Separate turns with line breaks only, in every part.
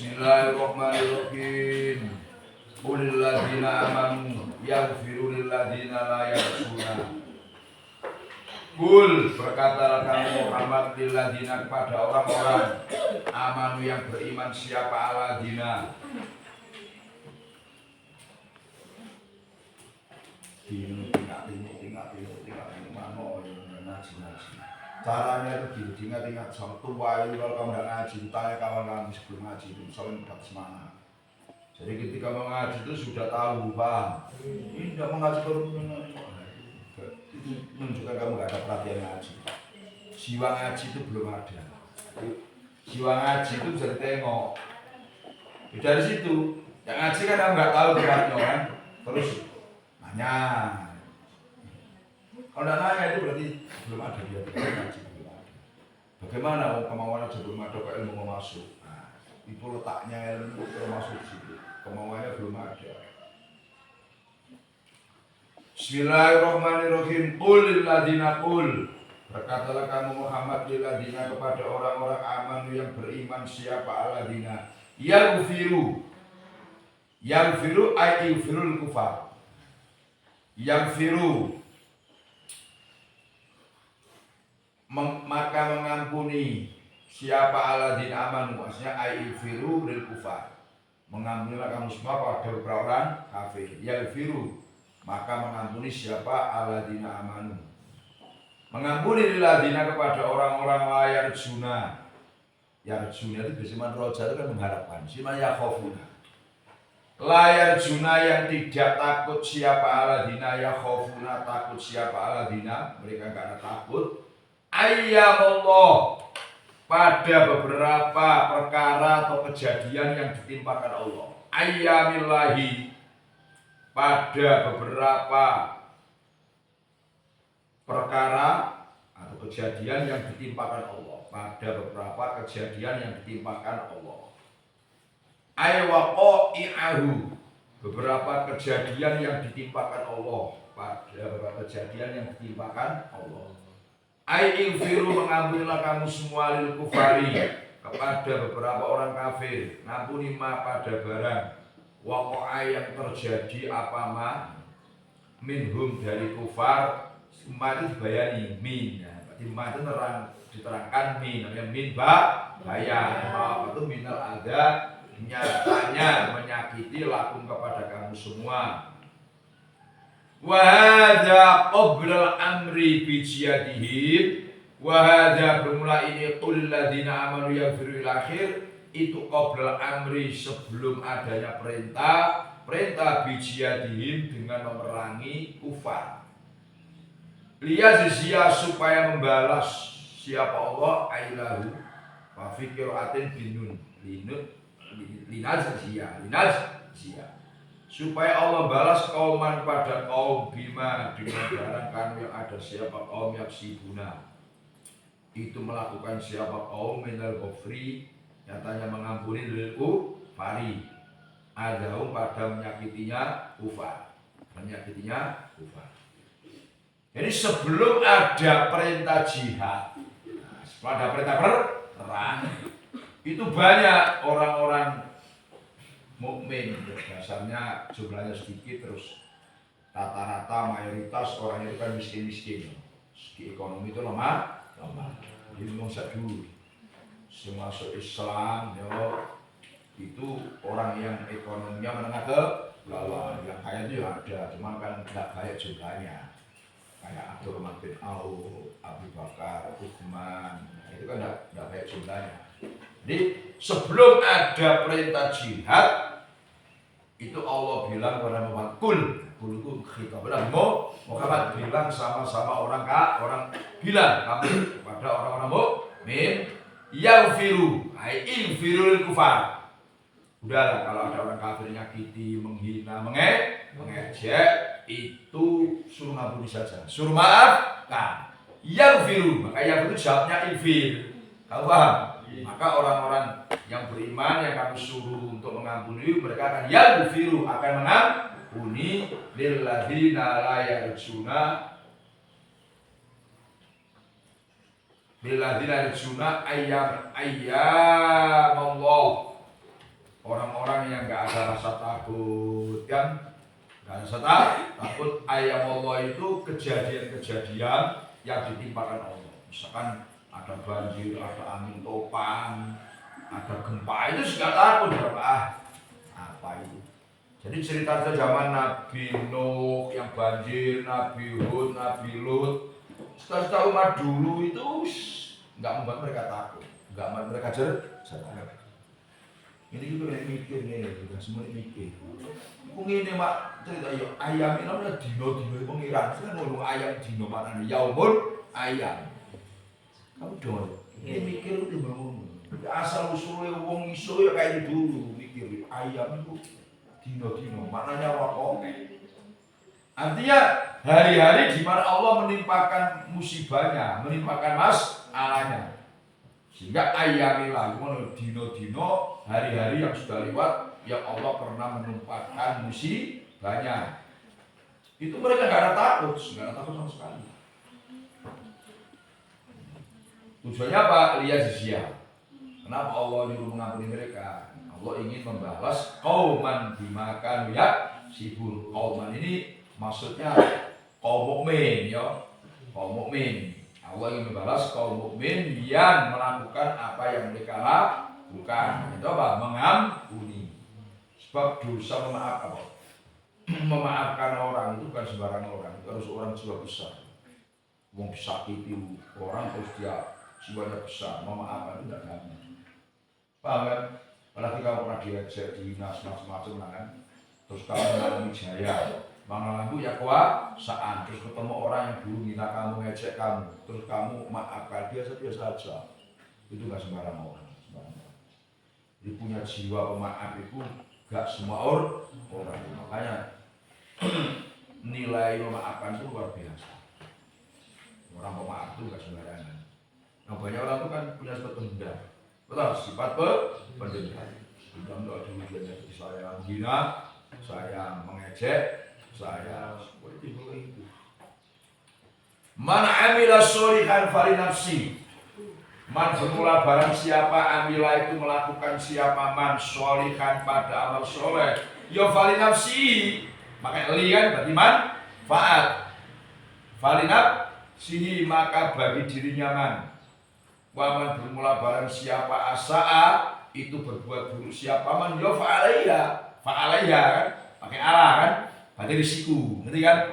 Bismillahirrahmanirrahim. Qulil ladzina amanu yaghfiru lil ladzina la yarjuna. Qul, berkatalah kamu Muhammad lil ladzina, kepada orang-orang amanu yang beriman, siapa alladzina. Tinggal mano ngaji. Caranya itu diingat-ingat sama tua itu. Kalau kamu tidak ngaji, tanya kawan kamu sebelum ngaji itu soalnya dapat semangat. Jadi ketika mengaji itu sudah tahu, paham. Ini tidak mengaji baru itu menunjukkan kamu tidak ada perhatian ngaji. Jiwa ngaji itu belum ada. Jiwa ngaji itu bisa ditengok. Dari situ, yang ngaji kan kamu nggak tahu tempatnya kan, terus nanya. Kalau tidak nanya itu berarti belum ada dia ngaji, belum ada. Bagaimana kemauan aja belum ada, kok ilmu mau masuk. Nah, itu letaknya ilmu termasuk di situ. Kemauannya belum ada. Bismillahirrahmanirrahim. Qul lil ladzina, qul, berkatalah kamu Muhammad lil ladzina, kepada orang-orang amanu yang beriman, siapa alladzina yaghfiru ay yaghfirul kufar. Yaghfiru maka mengampuni, siapa alladzina amanu, maksudnya ay yaghfiru lil kufar, mengampunilah kamu semua pada orang kafir. Yaghfiru maka mengampuni siapa alladzina amanu, mengampuni lil ladzina kepada orang-orang la yarjuna. Yarjuna itu biasanya roja itu kan mengharapkan, siapa yakhafuna. La yarjuna yang tidak takut, siapa alladzina yakhafuna, takut siapa alladzina, mereka enggak ada takut. Ayyamullah, pada beberapa perkara atau kejadian yang ditimpakan Allah. Ayyamillahi, pada beberapa perkara atau kejadian yang ditimpakan Allah. Pada beberapa kejadian yang ditimpakan Allah. Aywaqa'i'ahu, beberapa kejadian yang ditimpakan Allah. Pada beberapa kejadian yang ditimpakan Allah. A'ighfiru, mengampunilah kamu semua lil kufari, kepada beberapa orang kafir. Ngampuni ma, pada barang waqa'a yang terjadi, apa ma minhum, dari kufar. Ma itu dibayani min, berarti ma itu diterangkan min, namanya min bayan. Apa itu minal ada, nyatanya menyakiti lakum, kepada kamu semua. Wa hadza qabla al-amri bi jihadihim. Wa hadza, bermula ini, qul ladzina amanu yaghfiru, ila akhir. Itu qabla al-amri, sebelum adanya perintah bi jihadihim, dengan memerangi kufar. Liyajziya, supaya membalas siapa Allah, ailahu wa fi qira'atin binun linajziya, supaya Allah balas kauman, pada kaum, bima, dengan barang kan yang ada siapa kaum yang sibuna, itu melakukan siapa kaum minal ghafri, nyatanya mengampuni lil kufari, adahum, pada menyakitinya kufar. Jadi sebelum ada perintah jihad, setelah ada perintah perang, itu banyak orang-orang mukmin, dasarnya jumlahnya sedikit, terus rata-rata mayoritas orang itu kan miskin-miskin. Segi ekonomi itu lemah. Jadi masa dulu masuk Islam itu orang yang ekonominya menengah ke bawah. Yang kaya itu ada, cuma kan tidak banyak jumlahnya. Kayak Abdurrahman bin Auf, Abu Bakar, Utsman, itu kan tidak banyak jumlahnya. Jadi sebelum ada perintah jihad, itu Allah bilang kepada Muhammad, kul itu khitab, Muhammad bilang sama-sama orang bilang kamu kepada orang-orang mukmin, yaghfiru ay ilfirul kufar. Udahlah, kalau ada orang kafir nyakiti, menghina, mengejek, itu suruh ngampuni saja, suruh maafkan. Yaghfiru, maka yaghfiru jawabnya ilfir. Kamu paham? Maka orang-orang yang beriman yang kami suruh untuk mengampuni, mereka akan yaghfiru, akan mengampuni lil ladzina la yarjuna, lil ladzina yarjuna ayyam Allah, kalian. Dan takut ayam Allah itu kejadian-kejadian yang ditimpakan Allah. Misalkan ada banjir, ada angin topan, ada gempa, itu sudah takut apa itu. Jadi cerita zaman Nabi Nuh yang banjir, Nabi Hud, Nabi Lut, setelah umat dulu itu nggak membuat mereka takut, nggak membuat mereka cerdas. Ini kita yang mikir nih, kita semua mikir. Mungkin ini mak cerita ayam ini namanya dino pengiran, kan ngomong ayam dino mana nih, yaumul ayam. Kamu dong, ini mikir itu bangun. Asal usulnya wong iso ya kayak dulu mikir ayam itu dino maknanya wakone. Artinya hari-hari di mana Allah menimpakan musibahnya, menimpakan masalahnya. Sehingga ayamilah dino hari-hari yang sudah lewat yang Allah pernah menimpakan musibahnya. Itu mereka nggak ada takut sama sekali. Tujuannya apa? Liyajziyah. Kenapa Allah nyuruh mengampuni mereka? Allah ingin membalas qauman bima kanu yaksibun. Qauman ini maksudnya kaum mukmin ya. Kaum mukmin. Allah ingin membalas kaum mukmin yang melakukan apa yang mereka lakukan. Itu apa? Mengampuni. Sebab dosa memaafkan orang itu bukan sembarang orang. Itu harus orang jiwa besar. Wong sakiti orang terus dia jiwanya besar, memaafkan itu tidak gampang. Paham kan? Apalagi kalau pernah diajak di dinas macam-macam kan, terus kamu mengalami jaya, mengalami ya kekuasaan, terus ketemu orang yang dulu minta kamu ngejek kamu, terus kamu maafkan biasa-biasa saja, itu nggak sembarang orang. Jadi punya jiwa pemaaf itu nggak semua orang, makanya nilai memaafkan itu luar biasa. Orang pemaaf itu nggak sembarangan. Nah banyak orang itu kan punya sifat pendendam. Betul, sifat pendendam. Pendendam itu ada ujiannya seperti saya menghina, saya mengejek, saya seperti itu. Man amila sholihan fali nafsi. Man bermula barang siapa amila itu melakukan siapa man sholihan pada amal soleh. Ya fali nafsi. Maka li kan berarti manfaat. Fali nafsi maka bagi dirinya man. Waman bermula barang siapa asa'a itu berbuat buruk siapa man yo fa'alaiha kan pakai ala kan berarti risiko ngerti kan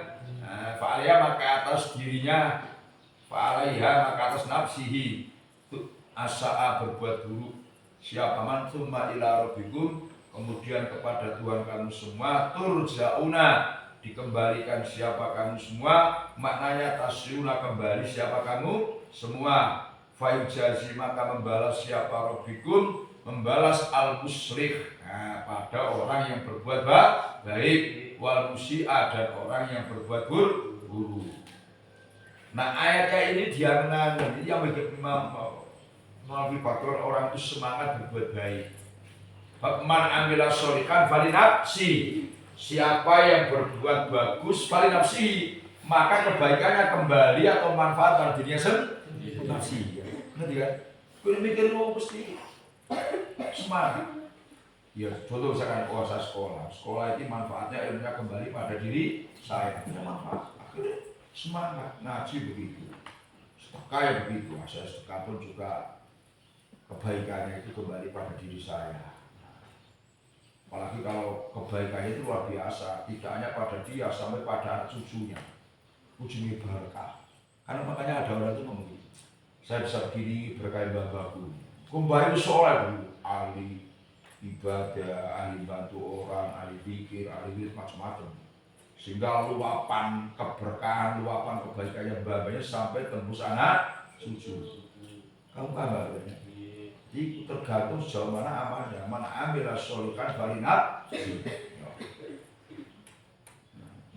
fa'alaiha maka atas dirinya fa'alaiha maka atas nafsihi asa'a berbuat buruk siapa man tsumma ila rabbikum kemudian kepada Tuhan kamu semua turja'una dikembalikan siapa kamu semua maknanya tasyiuna kembali siapa kamu semua fayujazi maka membalas siapa rabbikum membalas al-musyrif pada orang yang berbuat baik wal musi'a dan orang yang berbuat buruk. Nah ayatnya ini dia menangani yang mengakibatkan orang itu semangat berbuat baik. Man amila sholihan fali nafsi. Siapa yang berbuat bagus fali nafsi maka kebaikannya kembali atau manfaat pada dirinya sendiri. Nafsi. Ngerti kan? Gue mikir lu mesti semangat. Ya, contoh misalkan saya sekolah itu manfaatnya ilmunya kembali pada diri saya. Punya manfaat. Akhirnya semangat ngaji begitu. Kayak begitu. Saya sedekah pun juga kebaikannya itu kembali pada diri saya. Apalagi kalau kebaikannya itu luar biasa, tidak hanya pada dia sampai pada cucunya. Ujungnya berkah. Karena makanya ada orang itu ngomong gitu. Saya bisa begini berkait bapakku. Kembali soleh dulu, ahli ibadah, ahli bantu orang, ahli pikir, ahli macam-macam. Sehingga luapan keberkahan, luapan kebaikannya bapaknya sampai tembus anak cucu. Kamu paham gak? Itu tergantung sejauh mana amalnya. Mana ambil sholihan fali nafsi.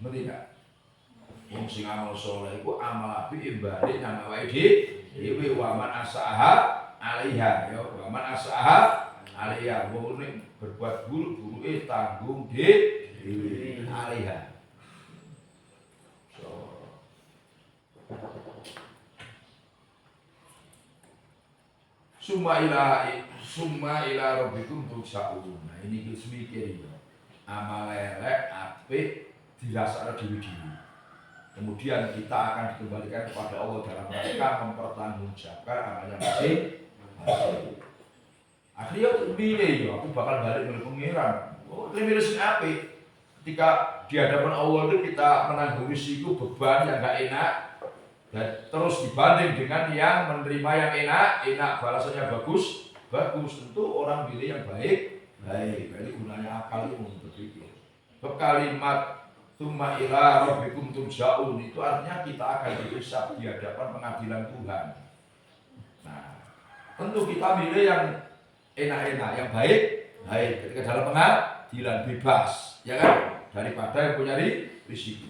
Ngerti gak? Wong sing amal soleh iku amal apik imbali nang awake dhewe waman asaha alaiha ya waman asaha alaiha wong nek berbuat buruk tanggung dhewe alaiha. Summa ila rabbikum turja'un. Nah ini kita mikir ya. amal elek, apik dirasakno dhewe-dhewe. Kemudian kita akan dikembalikan kepada Allah dalam rangka mempertanggungjawabkan amalnya masing-masing. Akhirnya milih ya, aku bakal balik ke pengiran. Oh, ini milih sing apik. Ketika di hadapan Allah itu kita menanggung risiko beban yang gak enak, dan terus dibanding dengan yang menerima yang enak balasannya bagus. Tentu orang milih yang baik. Jadi gunanya akal itu untuk berpikir. Kalimat tsumma ila rabbikum turja'un itu artinya kita akan dihisab di hadapan pengadilan Tuhan. Nah, tentu kita milih yang enak-enak, yang baik ketika dalam pengadilan bebas, ya kan? Daripada yang punya risiko.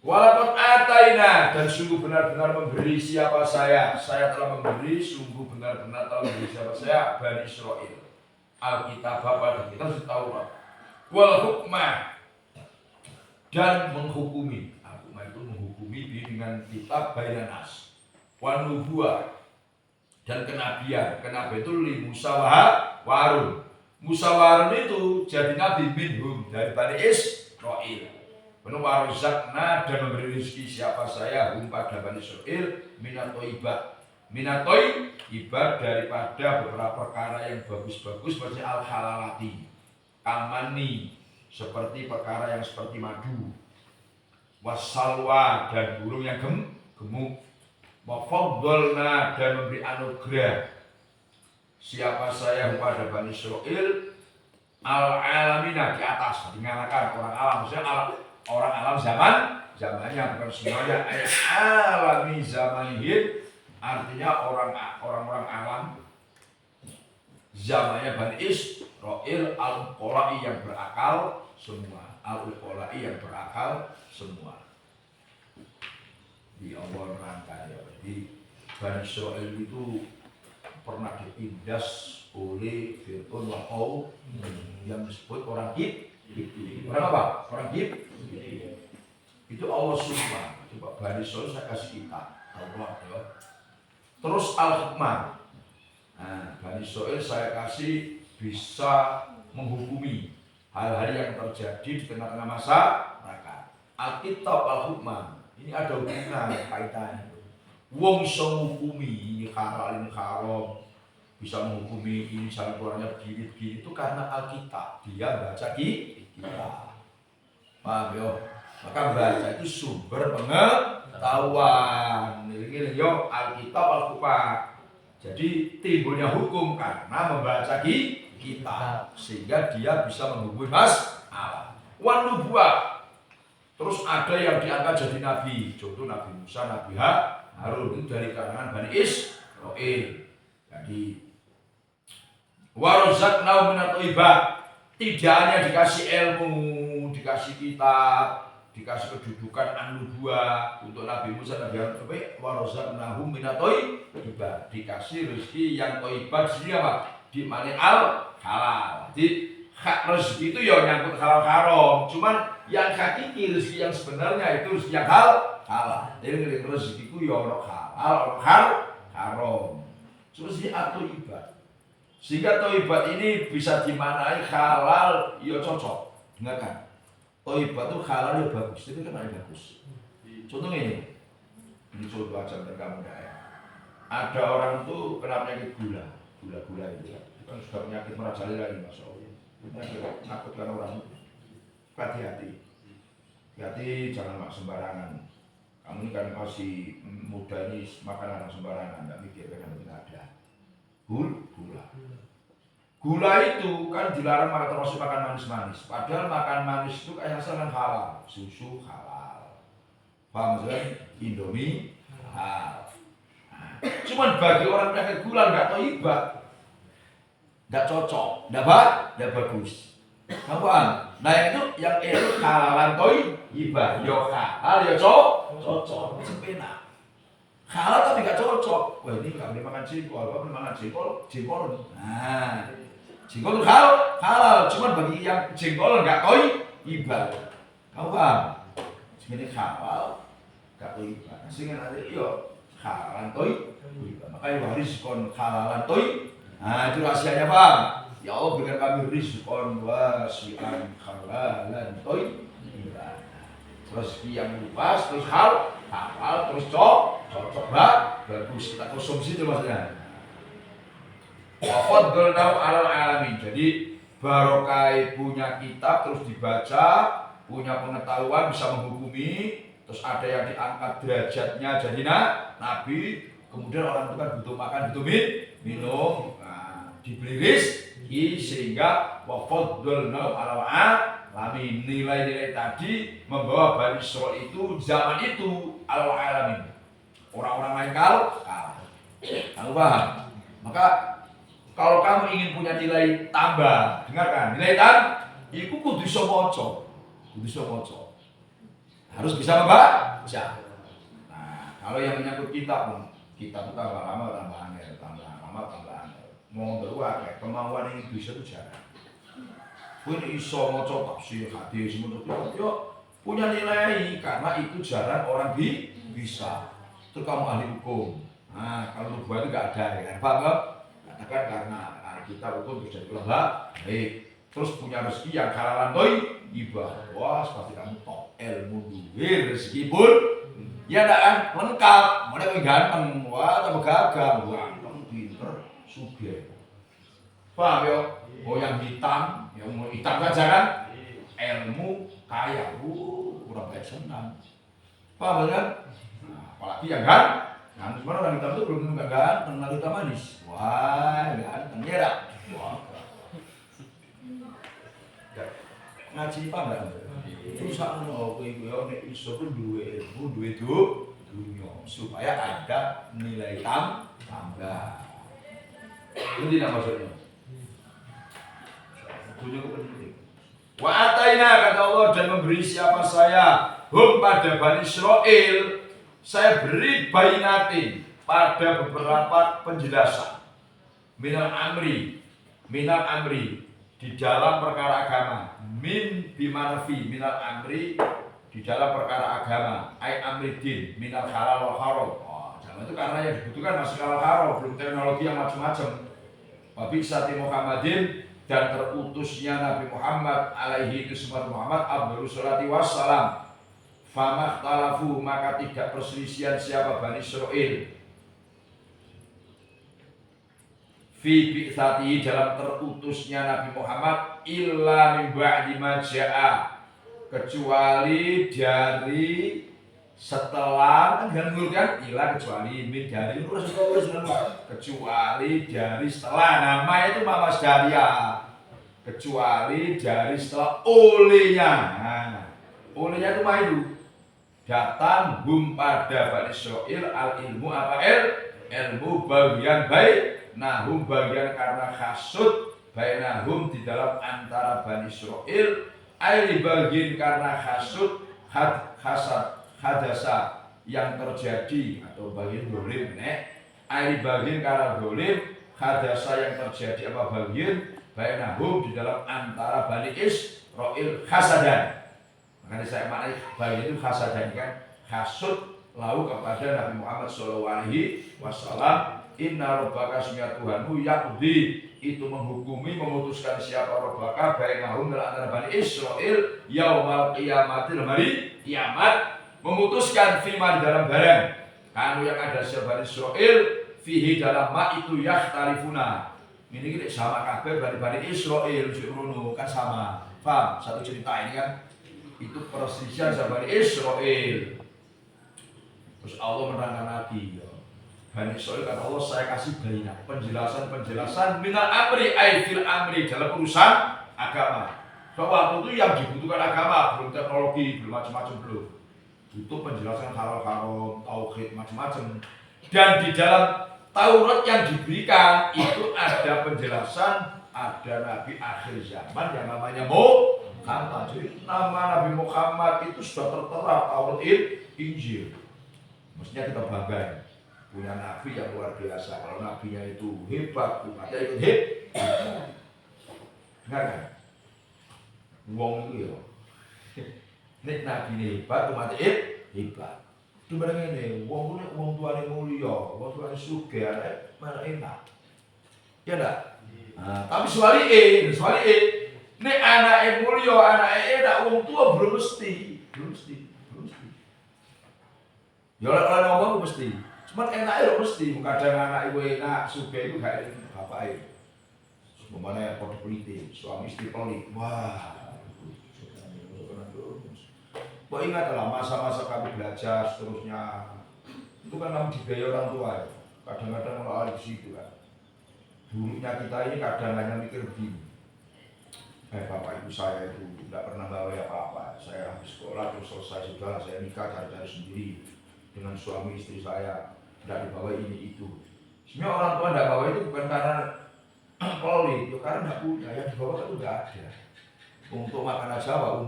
Walaupun ataina, dan sungguh benar-benar memberi siapa saya telah memberi, sungguh benar-benar telah memberi siapa saya, Bani Israel, Alkitab pada kita Taurat, wal hukmah, dan menghukumi. Hukmah itu menghukumi dengan kitab bainanas, wan nubuwah, dan kenabian. Kenabian itu li Musa wa Harun. Musa wa Harun itu jadi nabi minhum, dari Bani Israel. Penuh warzakna, dan memberi rezeki siapa saya pada Bani Israel minatoi ibad daripada beberapa perkara yang bagus-bagus seperti al-halalati amani, seperti perkara yang seperti madu, wasalwa, dan burung yang gemuk, wafaddalna, dan memberi anugerah siapa saya pada Bani Israel al-alamina, di atas, mengalahkan orang alam, maksudnya orang alam zamannya, bukan semuanya. Alami zamanihim artinya orang-orang alam zamannya Bani Israel, al-qolai yang berakal semua, al-qolai yang berakal semua. Di Allah rangka ya. Jadi Bani Israel itu pernah ditindas oleh Fir'aun wa qaum yang disebut orang Kipti. Orang apa? Orang Kipti. Itu Allah sumpah. Coba Bani Israel saya kasih kita Allah ya. Terus al-hikmah. Nah, Bani Israel saya kasih bisa menghukumi hal-hal yang terjadi di tengah-tengah masyarakat. Alkitab al-hukmah. Ini ada hubungan kaitannya. Wong bisa menghukumi ini halal ini haram, bisa menghukumi ini jalan keluarnya begini itu karena Alkitab. Dia baca kita. Paham ya? Maka baca itu sumber pengetahuan. Ini yo Alkitab al-hukmah. Jadi timbulnya hukum karena membaca kitab, sehingga dia bisa menghukumi masalah. Wan nubuwah. Terus ada yang diangkat jadi nabi, contoh Nabi Musa, Nabi Harun itu dari kalangan Bani Israel. Jadi warazaqnahu minat thayyibat, tidak hanya dikasih ilmu, dikasih kitab, dikasih kedudukan an-nubuwah untuk Nabi Musa, Nabi Harun, tapi warazaqnahu minat thayyibat, dikasih rezeki yang thayyibat. Jadi apa? Di mana al-halal. Jadi hak rezeki itu ya nyangkut halal haram, cuman yang hakiki rezeki yang sebenarnya itu rezeki yang halal. Jadi rezekiku ya ono halal, ono haram. Seperti at-thayyibat. Sehingga thayyibat ini bisa dimaknai halal ya cocok. Dengarkan. Thayyibat itu halal ya bagus, itu kan bagus. Contohnya ini contoh aja biar kamu ya. Ada orang tuh kena penyakit gula itu ya. Kan sudah penyakit merajalela ini Masya Allah. Menakutkan orang. Hati-hati, jangan makan sembarangan. Kamu ini kan masih muda ini, makan anak sembarangan, tidak mikir kan tidak ada. Gula itu kan dilarang makan, termasuk makan manis-manis. Padahal makan manis itu kayak asalnya halal, susu halal, paham maksudnya? Indomie halal. Cuman bagi orang penyakit gula nggak thayyibat, nggak cocok, nggak bagus. Paham? Nah yang itu halalan thayyibat, yo halal yo cocok, sepena. Halal tapi nggak cocok. Wah ini nggak boleh makan jengkol, boleh makan jengkol. Nah, jengkol itu halal, cuman bagi yang jengkol nggak thayyibat. Kamu paham? Ini halal nggak thayyibat. Sehingga nanti yo halalan thayyibat. Makanya waris kon halalan thayyibat. Nah itu rahasianya paham? Ya Allah berikan kami rizqan wasi'an halalan thayyiban. Rezeki yang luas, terus halal, terus cocok, bagus kita konsumsi itu maksudnya. Wa faddalnahu 'alal 'alamin. Jadi barokah punya kitab terus dibaca, punya pengetahuan bisa menghukumi, terus ada yang diangkat derajatnya jadi nabi. Kemudian orang itu kan butuh makan, butuh minum, diberi rezeki sehingga wa faddalnahu 'alal 'alamin. Nilai-nilai tadi membawa Bani Israil itu zaman itu 'alal 'alamin. Orang-orang lain kalah. Kamu paham? Maka kalau kamu ingin punya nilai tambah, dengarkan, nilai itu kudu iso maca. Harus bisa membaca. Nah, kalau yang menyangkut kitab itu tambah lama tambah angel, tambah lama tambah angel. Mau berubah kemauan yang bisa itu jarang. Pun iso maca tafsir hadis menurut yo punya nilai karena itu jarang orang bisa. Terus kamu ahli hukum. Nah, kalau nubuah itu enggak ada ya. Paham enggak? Katakan karena kita hukum bisa diulang baik. Terus punya rezeki yang halalan thayyibah. Wah, pasti kamu top ilmu duwe rezeki pun ya kan lengkap. Model yang ganteng, wah tambah gagah, ganteng, pinter, sugih. Paham ya? Oh yang hitam saja kan? Ilmu kaya, kurang baik senang. Paham kan? Nah, apalagi yang sebenarnya orang hitam itu belum tentu gak ganteng, orang hitam manis. Wah, ganteng ya dah. Wah. Ngaji paham gak? Susah loh, kowe nek iso ku duwe ilmu, duwe dunya supaya ada nilai tambah. Itu tidak maksudnya. Dunya itu penting. Wa ataina kata Allah dan memberi siapa saya pada Bani Israil, saya beri bainatin pada beberapa penjelasan minal amri di dalam perkara agama, min bimanfi minal amri di dalam perkara agama, ai amri din minal halal wal haram. Zaman itu karena yang dibutuhkan masih halal haram, belum teknologi yang macam-macam. Wa bi sati Muhammadin dan terutusnya Nabi Muhammad alaihi Muhammad abdul salati wassalam. Famakhtalafu maka tidak perselisihan siapa Bani Israil fi bi'tsatihi dalam terutusnya Nabi Muhammad illa min ba'di ma ja'a kecuali dari setelah kan illa kecuali min dari kecuali dari setelah nama itu Mas Daria kecuali dari setelah olehnya. Nah, olehnya itu mah itu datang pada Bani Israil al ilmu apa ilmu bagian baik nahum bagian karena hasud bainahum di dalam antara Bani Israil ai bagian karena hasud hadasa yang terjadi atau bagian dolim ai bagian karena dolim hadasa yang terjadi apa bagian bainahum di dalam antara Bani Israil hasadan. Makanya saya maknai bagian itu hasadan kan hasud lalu kepada Nabi Muhammad SAW. Inna rabbaka sunnya Tuhanmu yaqdi itu menghukumi memutuskan siapa rabbaka bainahum antara Bani Israil yaumal qiyamati hari kiamat memutuskan fima di dalam barang kanu yang ada siapa Bani Israil fihi dalam ma itu yakhtalifuna. Ini kita sama kabeh Bani Israil Fir'aun kan sama. Paham? Satu cerita ini kan itu perselisihan Bani Israil. Terus Allah menerangkan Nabi Bani Israil kata Allah saya kasih banyak penjelasan minal amri ay fil amri dalam urusan agama. Bahwa waktu itu yang dibutuhkan agama belum teknologi belum macam-macam belum. Itu penjelasan halal haram tauhid macam-macam. Dan di dalam Taurat yang diberikan itu ada penjelasan ada Nabi akhir zaman yang namanya Muhammad. Jadi nama Nabi Muhammad itu sudah tertera Taurat Injil. Mestinya kita bangga ya. Punya nabi yang luar biasa. Kalau nabinya itu hebat, umatnya ikut hebat. Enggak kan? Wong itu ya. Nek nabi ini hebat, umatnya hebat. Itu barang ini, wong tuane mulia, wong tuane sugih, malah enak. Ya enggak? Nah, tapi soalnya nek anake mulya, anake enak wong tua belum mesti. Ya ora ngomong mesti. Cuma enake lho mesti, kadang anake kowe enak, sugih iku gak eling bapake. Umpamane padha politik, suami istri pelit. Wah. Kok ingat lah masa-masa kamu belajar seterusnya. Itu kan kamu dibiayai orang tua ya. Kadang-kadang melalui di situ kan. Buruknya kita ini kadang hanya mikir begini. Bapak ibu saya itu tidak pernah bawa apa-apa. Saya habis sekolah terus selesai sudah, saya nikah cari-cari sendiri dengan suami istri saya. Tidak dibawa ini itu. Sebenarnya orang tua tidak bawa itu bukan karena pelit, ya karena tidak punya. Yang dibawa itu tidak ada. Untuk makan aja apa?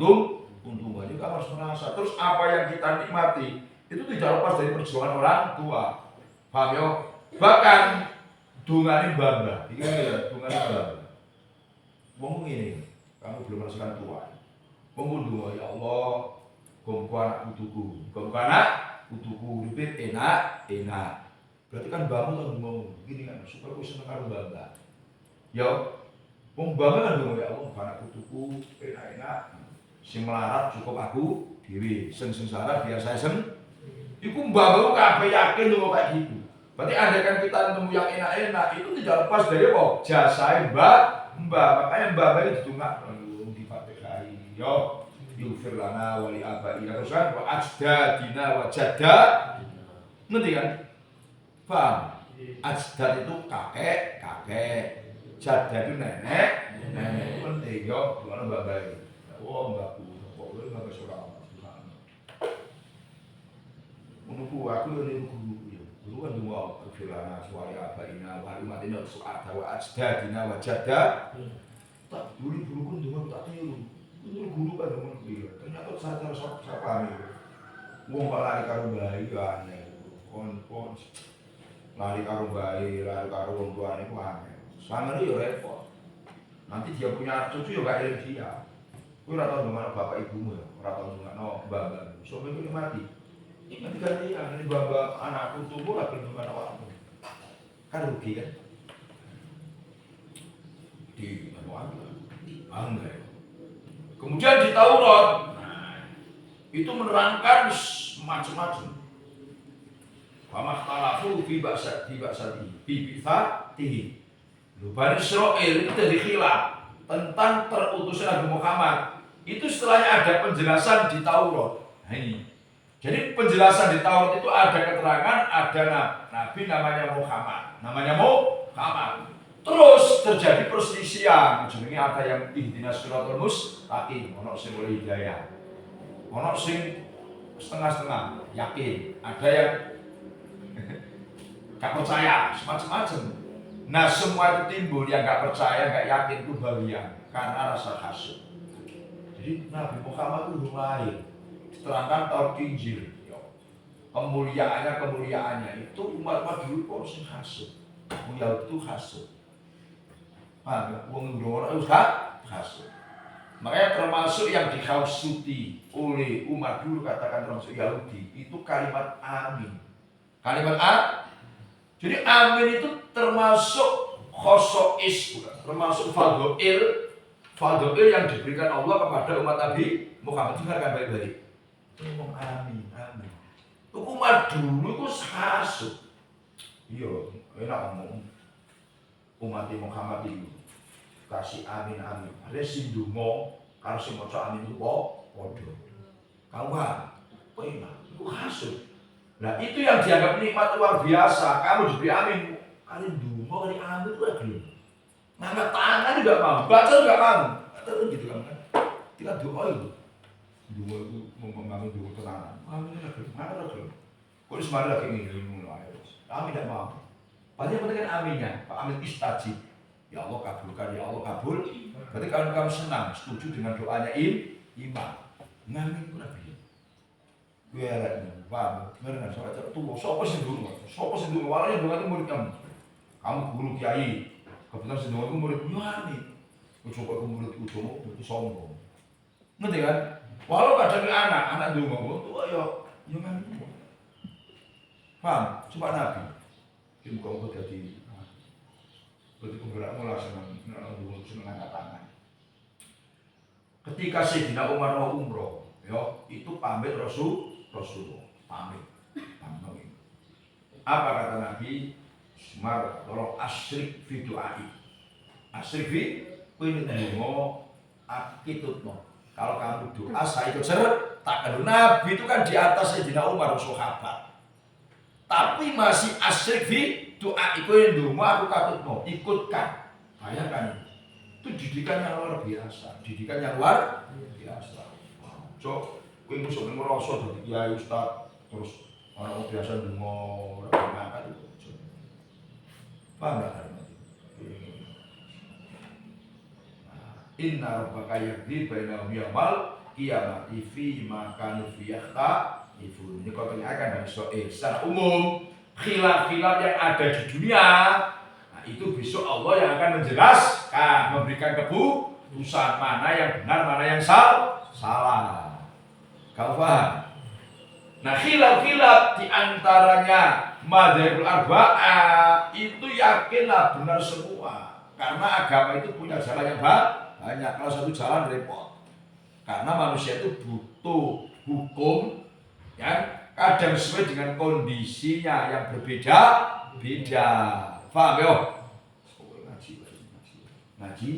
Untung banyak kamu harus merasa. Terus apa yang kita nikmati itu tidak lepas dari perjuangan orang tua. Paham ya? Bahkan dungane bangga. Iki ya, dungane bangga. Wong ngene, kamu belum merasakan tua. Wong ndonga ya Allah, gongku anak putuku. Gongku anak putuku urip enak. Berarti kan bangun atau ngomong gini kan supaya aku seneng karo bangga. Ya, wong bangga kan ndonga ya Allah, anak putuku enak. Sing melarat cukup aku dhewe, sing sengsara biar saya iku mbah kabeh yakin lho kayak gitu. Berarti andaikan kita nemu yang enak-enak itu tidak lepas dari apa? Jasa mbah. Makanya mbah itu ditungak di Fatihah. Yo, yughfir lana wa li abaina terus kan wa ajdadina wa jadda. Ngerti kan? Paham? Ajdad itu kakek, jadda itu nenek itu penting yo, doa mbah bae. Oh mbakku, kok lu enggak kesukaan. Menunggu aku ini guru kan dua kefilana suara apa ina wali matinya suara wa ajdadina wa jadda. Tak dulu pun dua tak tiru. Guru kan ngomong gitu. Ternyata saya paham itu. Wong kok lari karo bayi aneh. Kon lari karo bayi, lari karo wong tuane ku aneh. Sama yo repot. Nanti dia punya anak cucu yo gak eling dia. Kowe ora tau ndongakno bapak ibumu ya, ora tau ndongakno mbah-mbahmu. Sopo iku mati. Iki ganti ini bapak anak putumu lagi ndongakno awakmu. Kan rugi kan? Di bangga. Kemudian di Taurat, itu menerangkan macam-macam. Famakhtalafu fi ba'satihi. Bani Israil itu jadi khilaf tentang terutusnya Nabi Muhammad. Itu setelahnya ada penjelasan di Taurat. Nah ini. Jadi penjelasan di Taurat itu ada keterangan ada nabi namanya Muhammad. Terus terjadi perselisihan. Jenenge ada yang ihdinas siratal mustaqim, ono sing oleh hidayah. Ono sing setengah-setengah yakin, ada yang gak percaya, semacam-macam. Nah semua itu timbul yang gak percaya, gak yakin itu bagian karena rasa hasud. Jadi Nabi Muhammad itu lahir diterangkan Taurat Injil. Kemuliaannya itu umat dulu kok sing hasud. Yahudi itu hasud. Wong Indonesia itu hasud. Makanya termasuk yang dihasuti oleh umat dulu katakan termasuk Yahudi itu kalimat amin. Jadi amin itu termasuk khosois, termasuk fadhil yang diberikan Allah kepada umat Nabi Muhammad. Dengarkan baik-baik. Ngomong amin. Umat dulu itu hasud. Iya, enak ngomong. Umat Muhammad itu kasih amin. Ada sing ndonga karo sing maca amin itu padha. Kawan, enak. Itu hasud. Nah itu yang dianggap nikmat luar biasa. Kamu diberi amin, kali ndonga kali amin itu gelem. Ngangkat tangan juga mau, baca juga mau. Terus gitu kan. Kita doa itu. Doa itu mengamin doa tenang. Amin itu gelem. Mana gelem? Kok semari lagi ngene ae. Amin tidak mau. Paling penting kan aminnya, Pak Amin istajib. Ya Allah kabulkan, ya Allah kabul. Berarti kalau kamu senang, setuju dengan doanya imam. Ngamin itu nabi. Gue arahnya, paham? Benar soal itu. Sopo sing dulu, walanya bukan itu murid kamu. Kamu guru kiai, kebetulan sing dulu itu murid amin. Coba aku murid ujomo, itu sombong. Ngerti kan? Walau kadang anak dulu tua ya ngamin. Paham? Coba nabi. Muka-muka jadi Berarti penggerakmu lah senang angkat tangan. Ketika Sayyidina Umar mau umroh, itu pamit Rasulullah, pamit. Apa kata Nabi? Umar, tolong asyrik fi du'ai. Asyrik fi pinungo akitutno. Kalau kamu doa saya ikut sertakan. Nabi itu kan di atas Sayyidina Umar sahabat. Tapi masih asyrik fi doa itu yang dungo aku katutno, ikutkan. Bayangkan itu didikan yang luar biasa, didikan yang luar biasa. So, kowe musuh ngerasa dadi kiai ustaz terus orang biasa dungo ora ngangkat itu. Paham enggak? Inna rabbaka yaqdi bainahum yaumal qiyamati fi ma kanu fi yakhtalifun. Ini kalau akan dari soal secara umum khilaf-khilaf yang ada di dunia, nah itu besok Allah yang akan menjelaskan, memberikan keputusan mana yang benar, mana yang salah. Kau paham? Nah khilaf-khilaf diantaranya madzhabul arba'ah itu yakinlah benar semua, karena agama itu punya jalan yang banyak. Kalau satu jalan repot, karena manusia itu butuh hukum yang kadang sesuai dengan kondisinya yang berbeda-beda. Paham ya? Ngaji.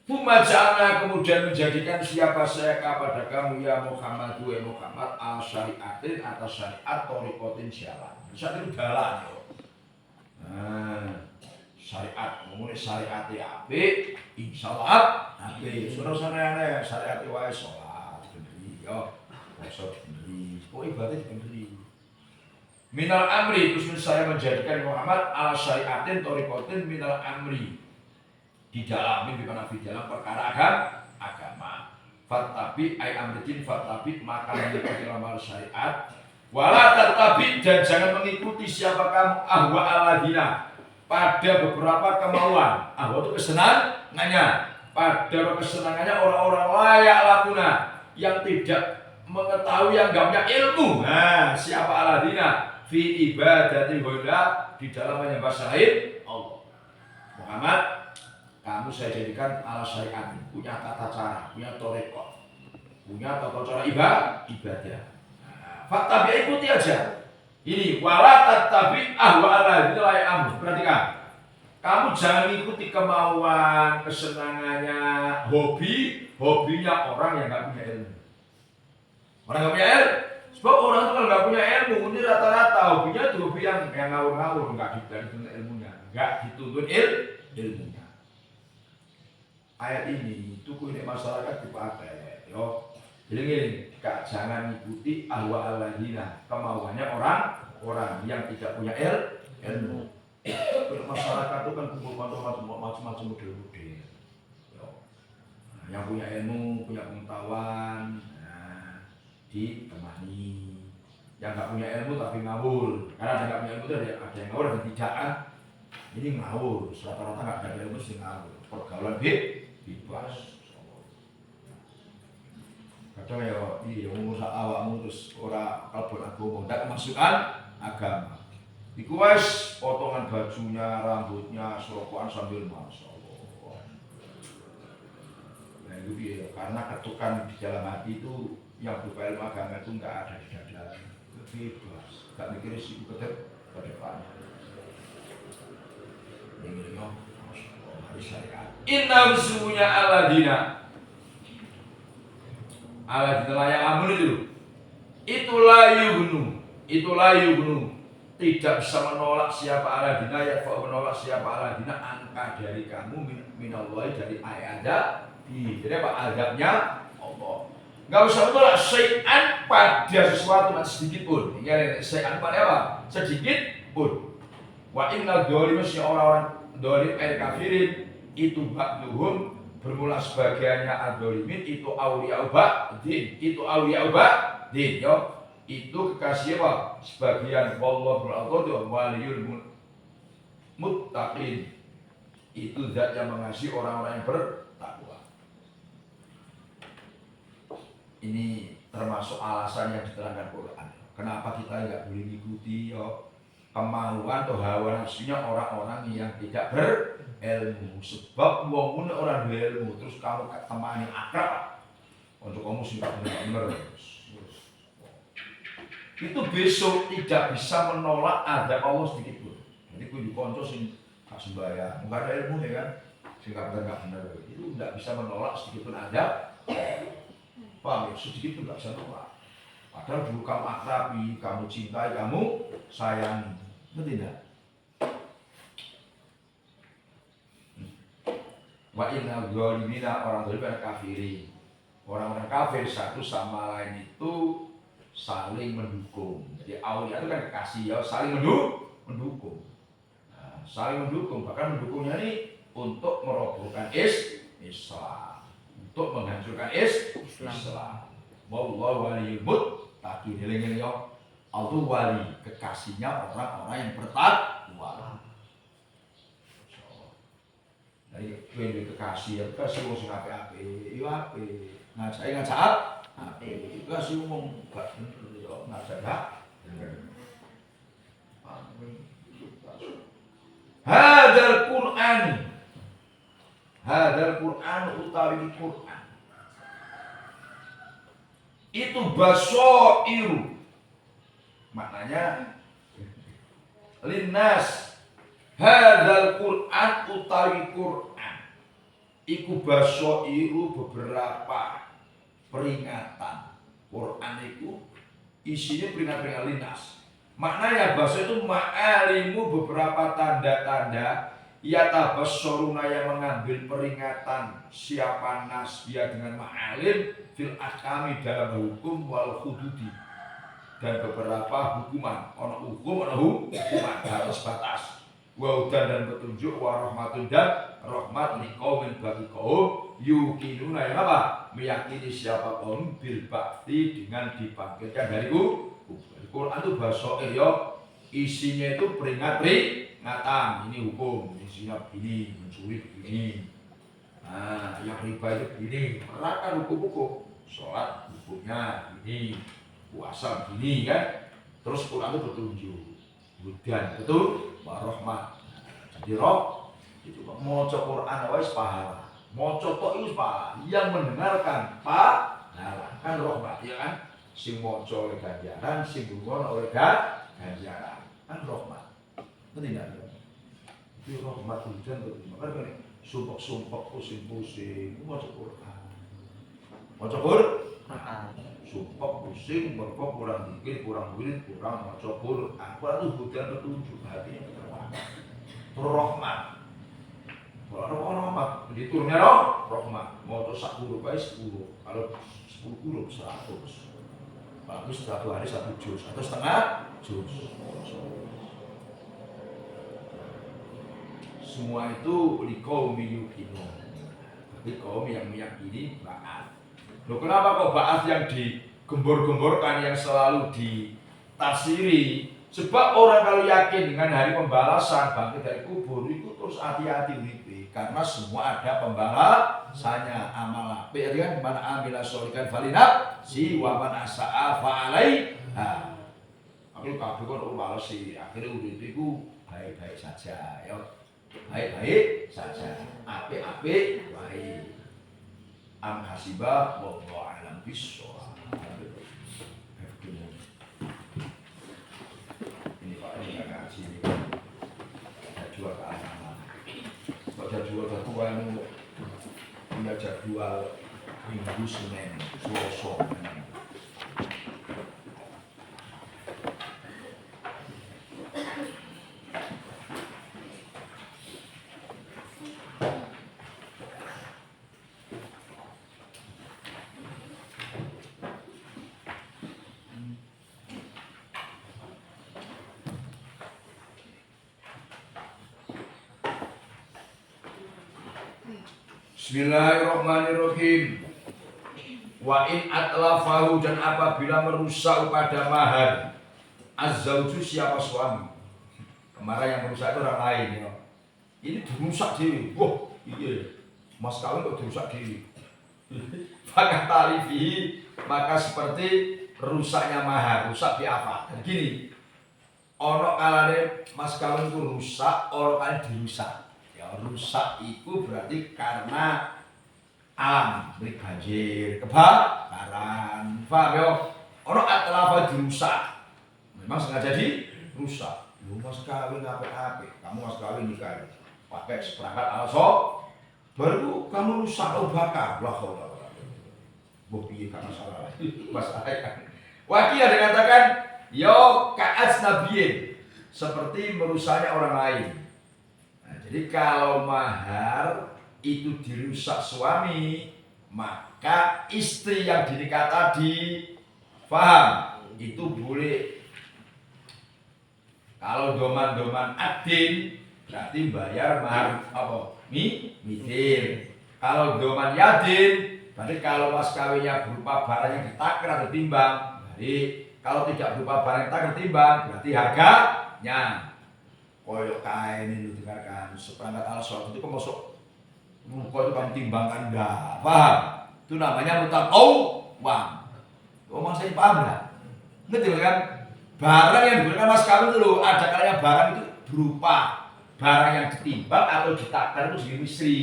Pembacaannya kemudian menjadikan siapa saya kepada kamu ya Muhammad wa Muhammad al syariatin atas syariat torikotin jalan. Syariat itu jalan ya. Syariat, ngomongin syariat apik, insyaallah apik. Saudara-saudara syariat wae salat bener yo. Besok bener. Kok ibadah bener. Minal amri terus saya menjadikan Muhammad al syariatin torikotin minal amri. Di dalam ini dimana di dalam perkara agama. Fatabi ay amridin fatabi maka mengikuti amal syariat. Wala tatabi dan jangan mengikuti siapa kamu ahwa aladina pada beberapa kemauan. Ahwa itu kesenangannya. Pada kesenangannya orang-orang layak lakuna yang tidak mengetahui, yang gak punya ilmu. Nah, siapa aladina fi ibadati ghaira di dalam menyembah selain Allah. Muhammad, kamu saya jadikan ala syariat, punya tata cara, punya toreko, punya tata cara ibadah. Fakta biar ikuti aja. Ini wala tatabi ahwa ala itu layak. Perhatikan, kamu jangan ikuti kemauan, kesenangannya, hobinya orang yang nggak punya ilmu. Orang nggak punya ilmu, sebab orang itu kalau nggak punya ilmu, ini rata-rata hobinya itu hobi yang ngawur-ngawur, nggak dituntut ilmunya, nggak dituntut ilmunya. Ayat ini itu kulit masyarakat dipakai, yo. Jadi gini, Kak, jangan ikuti ahwa aladina, kemauannya orang yang tidak punya ilmu. Masyarakat itu kan kumpul macam-macam model-model. Nah, yang punya ilmu, punya pengetahuan, nah, ditemani. Yang nggak punya ilmu tapi ngawur, karena ada nggak punya ilmu itu ada yang ngawur, ada tidak. Ini ngawur, rata-rata nggak ada ilmu sih ngawur. Pergaulan bebas. Kadang ya, iya ngurus awakmu terus ora kalbon agama, ndak kemasukan agama. Iku wis potongan bajunya, rambutnya, serokokan sambil masyaallah. Nah itu dia, karena ketukan di dalam hati itu yang berupa ilmu agama itu nggak ada di dada, bebas, nggak mikir risiko ke depannya. Ini loh, hari syariat. Inna sesungguhnya aladina layak amun itulah yubnu tidak bisa menolak siapa aladina ya menolak siapa aladina angka dari kamu minallahi dari ayat jadi apa adabnya Allah. Nggak usah menolak syai'an pada sesuatu sedikit pun. Ini syai'an pada apa? Sedikit pun. Wa innal dzalima si orang-orang dzalim air kafirin itu ba'duhum bermula sebagiannya adzalimin itu awliya ba'din yo. Itu kekasih apa? Sebagian wallahu a'lam waliyul muttaqin. Itu zat yang mengasihi orang-orang yang bertakwa. Ini termasuk alasan yang diterangkan Quran. Kenapa kita nggak boleh mengikuti yo kemauan atau hawa nafsunya orang-orang yang tidak berilmu. Sebab wong orang berilmu terus kamu temani akrab untuk kamu singkat benar-benar itu besok tidak bisa menolak ada Allah sedikit pun. Jadi kudu konco sing gak sembahyang, enggak ada ilmu ya kan, singkat benar itu tidak bisa menolak sedikit pun ada. Paham ya? Sedikit pun tidak bisa menolak. Padahal dulu kamu akrabi, kamu cintai, kamu sayangi, ngerti tidak? Wa inna ghalimina orang zalim kafirin. Orang-orang kafir satu sama lain itu saling mendukung. Jadi aulia itu kan kekasih ya, saling mendukung. Nah, saling mendukung, bahkan mendukungnya ini untuk merobohkan Islam, untuk menghancurkan Islam. Wallahu waliyul muttaqin. Eling-eling yo, Allah wali, kekasihnya orang-orang yang bertakwa. Dari kowe kekasih, kekasih wong sing apik-apik, yo apik. Ngajak itu kasih umum gak bener ya ngajak gak bener. Hadal Quran utawi Quran itu basairu, maknanya linnas. Hadal Quran utawi Quran iku basairu beberapa peringatan. Quran itu isinya peringatan lintas. Maknanya bahasa itu ma'alimu beberapa tanda-tanda ya tabassoruna yang mengambil peringatan siapa nas dia dengan ma'alim fil ahkami dalam hukum wal hududi dan beberapa hukuman. Ono hukum, ono hukuman batas-batas. Wa dan petunjuk wa rahmatun dan rahmat li qaumin bagi kaum yuqinuna yang apa? Meyakini siapa kaum bil ba'ti dengan dibangkitkan dari kubur. Quran itu bahasa ya isinya itu peringatan, ini hukum, isinya begini, mencuri begini. Nah, yang riba itu begini, mereka hukum-hukum. Sholat hukumnya begini, puasa begini kan. Terus Quran itu petunjuk. Hudan betul, warahmat. Jadi roh itu maca Quran wis pahala. Maca tok itu pahala. Yang mendengarkan pahala. Kan rahmat ya kan? Sing maca oleh ganjaran, sing ngomong oleh ganjaran. Kan rahmat. Ngerti enggak? Itu rahmat hujan betul. Makanya sumpek-sumpek pusing-pusing maca Quran. Maca Quran. Sumpek pusing, mergo kurang dikir, kurang wirid, kurang maca Quran. Quran itu hujan petunjuk hatinya terang. Rahmat. Rahmat. Jadi turunnya rahmat. Maca sak huruf ae 10. Kalau 10 huruf 100. Bagus satu hari 1 juz atau setengah juz. Semua itu liqaumi yuqinun. Tapi kaum yang meyakini ba'ats. Loh kenapa kok ba'ats yang digembor-gemborkan yang selalu ditafsiri? Sebab orang kalau yakin dengan hari pembalasan bangkit dari kubur itu terus hati-hati uripe karena semua ada pembalasannya. Amal apik ya kan, man amila sholihan falinab si wa man asaa fa alaiha. Aku kabeh kok balesi, akhirnya uripe iku baik-baik saja ya. Baik-baik saja, apik-apik wae. Am hasibah wallahu a'lam bishawab. Ini Pak ini enggak ngaji ini. Jadwal ke anak-anak. Kok jadwal jadwal punya jadwal Minggu Senin, Selasa. Bismillahirrahmanirrahim. Wa in atlafahu dan apabila merusak pada mahar az-zauju siapa suami. Kemarin yang merusak itu orang lain ya. Ini dirusak diri. Wah, iya. Mas kawin kok dirusak diri. Maka talifi maka seperti rusaknya mahar, rusak di apa? Dan gini. ono kalane mas kawin itu rusak, ono kalane dirusak. Ya rusak itu berarti karena alam, seperti banjir, kebakaran, paham ya? Ono atlafa dirusak, memang sengaja dirusak. Lu mas kawin apa-apa, kamu mas kawin nikah, pakai seperangkat alat baru kamu rusak bakar, lah kalau bukti karena salah masalah. Wakil ada katakan, yo kaas nabiyin, seperti merusaknya orang lain. Nah, jadi kalau mahar itu dirusak suami, maka istri yang dinikah tadi, paham? Itu boleh. Kalau doman-doman adin, berarti bayar mahar apa? Mitir. Kalau doman yadin, berarti kalau mas kawinnya berupa barang yang ditakar atau timbang. Jadi kalau tidak berupa barang yang ditakar timbang, berarti harganya. Koyok kain itu dengarkan, seperangkat alat sholat itu masuk. Kau itu kan timbangkan enggak, paham? Itu namanya mutaqawwam. Kau maksudnya paham enggak? Ngerti kan? Barang yang diberikan mas kawin itu loh, ada kalanya barang itu berupa barang yang ditimbang atau ditakar itu jadi misri.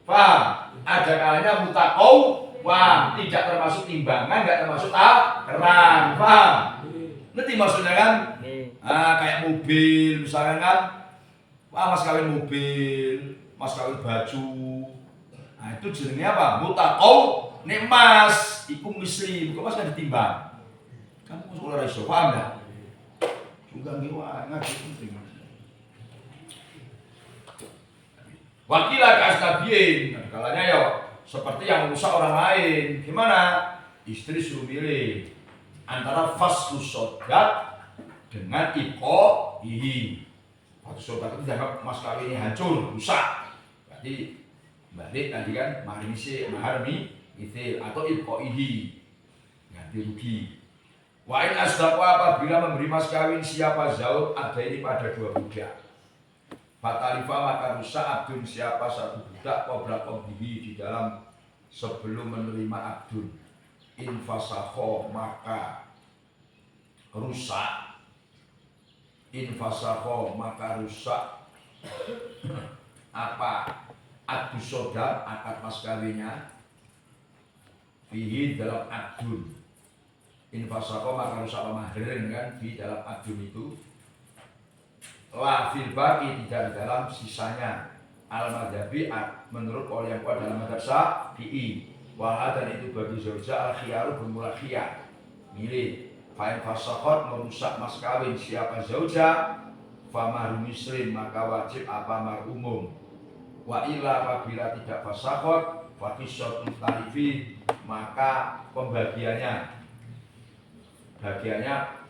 Paham? Ada kalanya mutaqawwam, tidak termasuk timbangan, enggak termasuk takaran. Paham? Ngerti maksudnya kan? Kayak mobil misalnya kan, mas kawin mobil, mas kawin baju, nah itu jenisnya apa? Mutaqawwam. Nek mas, iku misri, bukan mas kan ditimbang. Kamu sekolah iso, paham enggak? Juga ngiwa ngaji penting. Wakilah kasnabiyin, kalanya ya seperti yang merusak orang lain. Gimana? Istri suruh milih antara faslu sodat dengan iqaihi. Faslu sodat itu dianggap mas kawin ini hancur, rusak. Berarti balik tadi kan mahar mithil atau iqaihi, ganti rugi. Wa in asdaqu apabila memberi mas kawin siapa zaud ada ini pada dua budak. Fatalifa maka rusak abdun siapa satu budak qabla qabdihi di dalam sebelum menerima abdun. In fasakho maka rusak. In fasakho maka rusak apa? Abdus sodam akad mas kawinnya fihi dalam abdun. Infasako maka rusak mahrin kan di dalam adun itu la fil baqi tidak di dalam sisanya al madhabi menurut oleh yang kuat dalam madhab Syafi'i wala dan itu bagi zauja al khiyaru bermula khiyar milih fa'in fasakot merusak mas kawin siapa zauja fa mahru misrin maka wajib apa mahar umum wa illa apabila tidak fasakot fa qissatul tarifi maka pembagiannya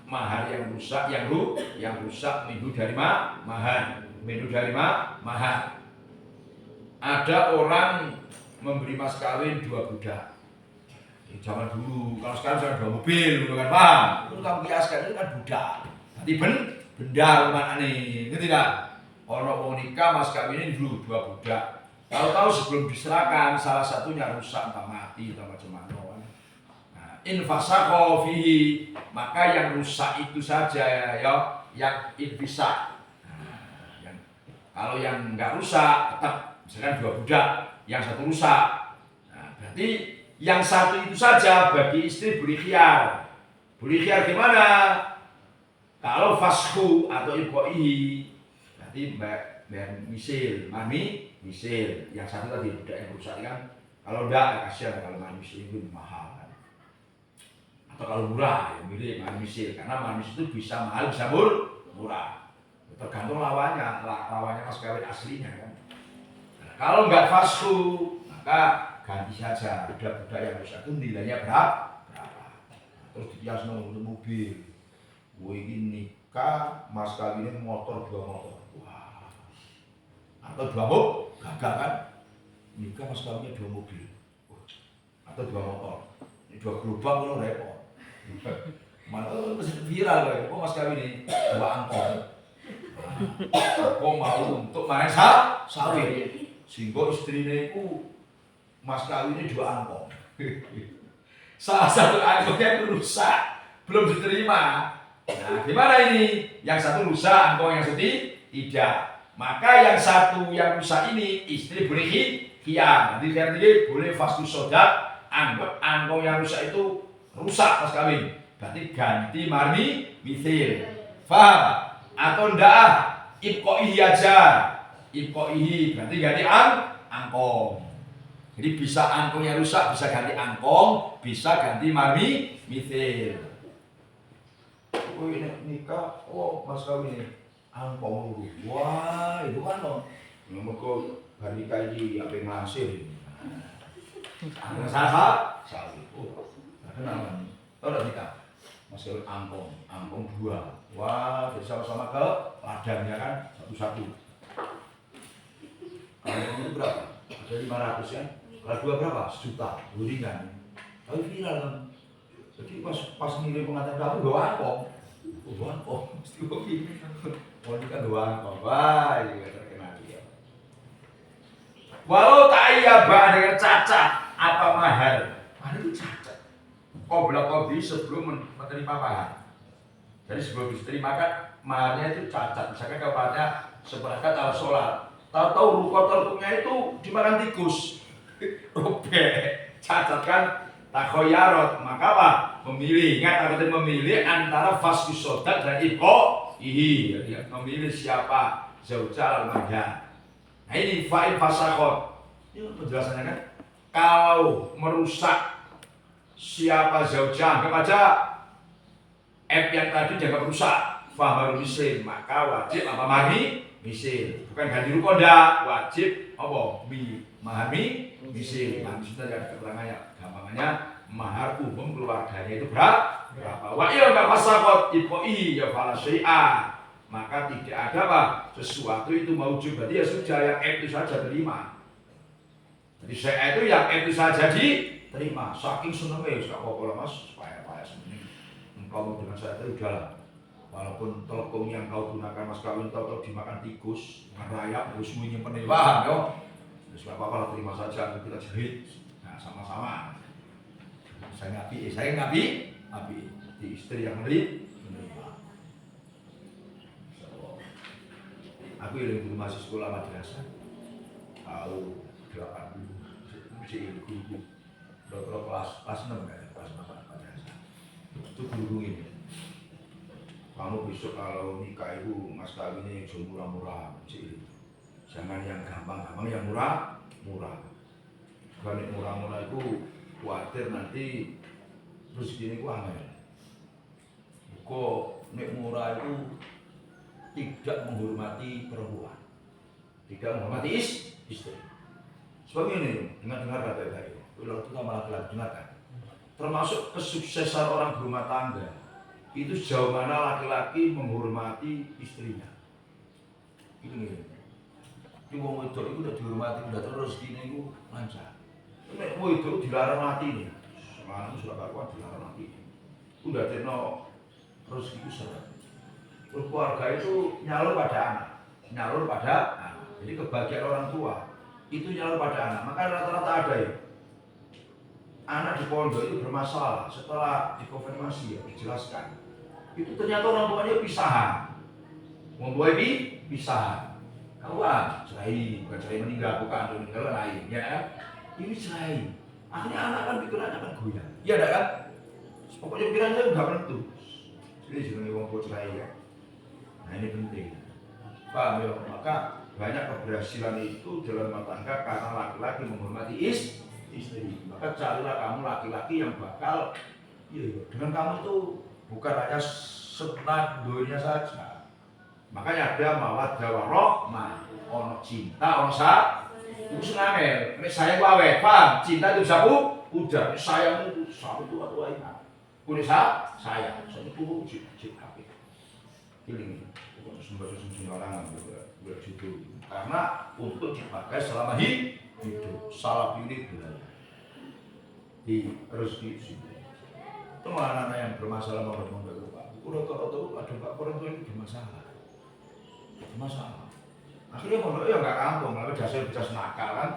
mahar yang rusak yang rusak minggu dari mahar. Ada orang memberi mas kawin 2 budak. Di zaman dulu, kalau sekarang sudah 2 mobil, gitu kan paham? Itu kamu kiaskan itu kan budak. Nanti benda mana nih, ngerti tidak? Orang mau nikah mas kawin ini dulu 2 budak. Kalau tahu sebelum diserahkan salah satunya rusak entah mati atau macam-macam. Infasaqo fihi maka yang rusak itu saja ya yang infisak. Kalau yang enggak rusak tetap misalkan 2 budak, yang 1 rusak. Berarti yang 1 itu saja bagi istri boleh khiyar. Boleh khiyar gimana? Kalau fasku atau iqaihi berarti misil, misil. Yang 1 tadi budak yang rusak kan. Kalau enggak kasihan kalau misil itu mahal. Atau kalau murah ya milih mahar misil karena mahar misil itu bisa mahal bisa murah tergantung lawannya mas kawin aslinya kan. Nah, kalau nggak fasku maka ganti saja budak yang rusak itu nilainya berapa terus dihias untuk mobil ini nikah mas kawinnya motor 2 motor wah atau 2 mobil gagal kan nikah mas kawinnya 2 mobil atau 2 motor ini 2 gerobak itu repot. Mana viral kayak, kok mas kawin ini 2 angkot. Kok mau untuk main sawit, sehingga istrinya itu mas kawinnya 2 angkot. Salah satu angkotnya rusak, belum diterima. Nah, gimana ini? Yang satu rusak, angkong yang satu tidak. Maka yang satu yang rusak ini istri boleh khiyar. Nanti boleh fasdu sodak. Anggap angkong yang rusak itu rusak pas kawin. Berarti ganti marmi misil. Faham? Atau ndak? Ibqoihi aja. Ibqoihi berarti ganti angkong. Jadi bisa angkong yang rusak bisa ganti angkong, bisa ganti marmi misil. Oh ini nikah, oh mas kawin ini angkong dulu. Wah itu kan dong. Mereka hari nikah ini apa yang ngasih? Angkong sawit. Oh, kenapa nih? Tahu tak nikah? Mas kawin angkong dua. Wah, jadi sama-sama ke ladangnya kan satu-satu. Angkong itu berapa? Ada 500 ya. Kalau dua berapa? 1 juta. Ringan. Tapi viral kan. Jadi pas ngirim pengantin kamu bawa angkong. Mesti kopi. Oh ini kan doang, wah ini terkenal dia. Walau tak iya dengan cacat apa mahar? Mahar itu cacat. Kau sebelum menerima mahar. Jadi sebelum diterima kan maharnya itu cacat. Misalkan kau pada seperangkat alat sholat, tahu-tahu rukun-rukunnya itu dimakan tikus, robek, cacat kan? Takhoyarot, maka apa? Memilih, ingat aku tadi memilih antara fasdu sodak dan ibqoihi. Memilih siapa zaujal al-mahya. Nah ini fa'in fasakhot. Ini penjelasannya kan? Kalau merusak siapa zaujah, anggap aja F yang tadi dianggap rusak, fahmaru misil, maka wajib apa marmi misil. Bukan ganti rukoda, wajib apa? Mahami misil. Nah, sudah ada keterangannya. Gampangannya mahar umum keluarganya itu berapa? Wa iya enggak fasakot ibqoi ya fala syai'a. Maka tidak ada apa? Sesuatu itu maujud. Berarti ya sudah yang F itu saja terima. Jadi syai'a itu yang F itu saja diterima. Saking senengnya ya apa-apa mas, supaya sebenarnya engkau dengan saya itu udahlah. Walaupun telekung yang kau gunakan mas kawin tahu dimakan tikus, merayap, terus nyimpen paham yo. Terus gak apa-apa lah, terima saja, kita jahit. Nah sama-sama. Saya ngapi, di istri yang menerima. Aku yang dulu masih sekolah madrasah, tahu 80 masih guru, dokter kelas 6 kan, kelas 8 madrasah. Itu guru ini. Kamu besok kalau nikah ibu mas kawinnya yang murah-murah, jangan yang gampang-gampang, yang murah. Kalau murah-murah itu khawatir nanti terus gini ku angel. Kok nek murah itu tidak menghormati perempuan, tidak menghormati istri. Sebab ini dengar baik-baik. Kalau kita malah dengarkan. Termasuk kesuksesan orang berumah tangga itu sejauh mana laki-laki menghormati istrinya. Ini wong wedok itu udah dihormati, udah terus gini itu lancar. Nek wong wedok dilarang mati nih. Semangat itu sudah karuan dilarang mati. Udah terno terus itu seret. Keluarga itu nyalur pada anak. Jadi kebahagiaan orang tua itu nyalur pada anak. Maka rata-rata ada ya. Anak di pondok itu bermasalah setelah dikonfirmasi ya dijelaskan. Itu ternyata orang tuanya pisahan. Orang tua ini pisahan. Kamu bukan cerai meninggal, bukan meninggal lain ya. Ini cerai. Akhirnya anak kan pikirannya kan goyang. Iya enggak kan? Pokoknya pikirannya enggak menentu. Jadi jenenge wong tua cerai ya. Nah ini penting. Paham ya? Maka banyak keberhasilan itu dalam rumah tangga karena laki-laki menghormati istri. Maka carilah kamu laki-laki yang bakal dengan kamu itu bukan hanya senang dunia saja. Makanya ada mawaddah warahmah, ono cinta, ono itu senangel. Nek sayang wae, paham? Cinta itu sapu udah, sayang itu sapu tua-tua ini. Kuwi sayang, satu cip kabeh. Ini sumber-sumber orang berjudul karena untuk dipakai selama hidup. Salah pilih budaya di rezeki sini. Itu anak-anak yang bermasalah mau berubah. Udah ada orang tua ini bermasalah. Akhirnya pondok ya nggak kampung, lalu dasar nakal kan.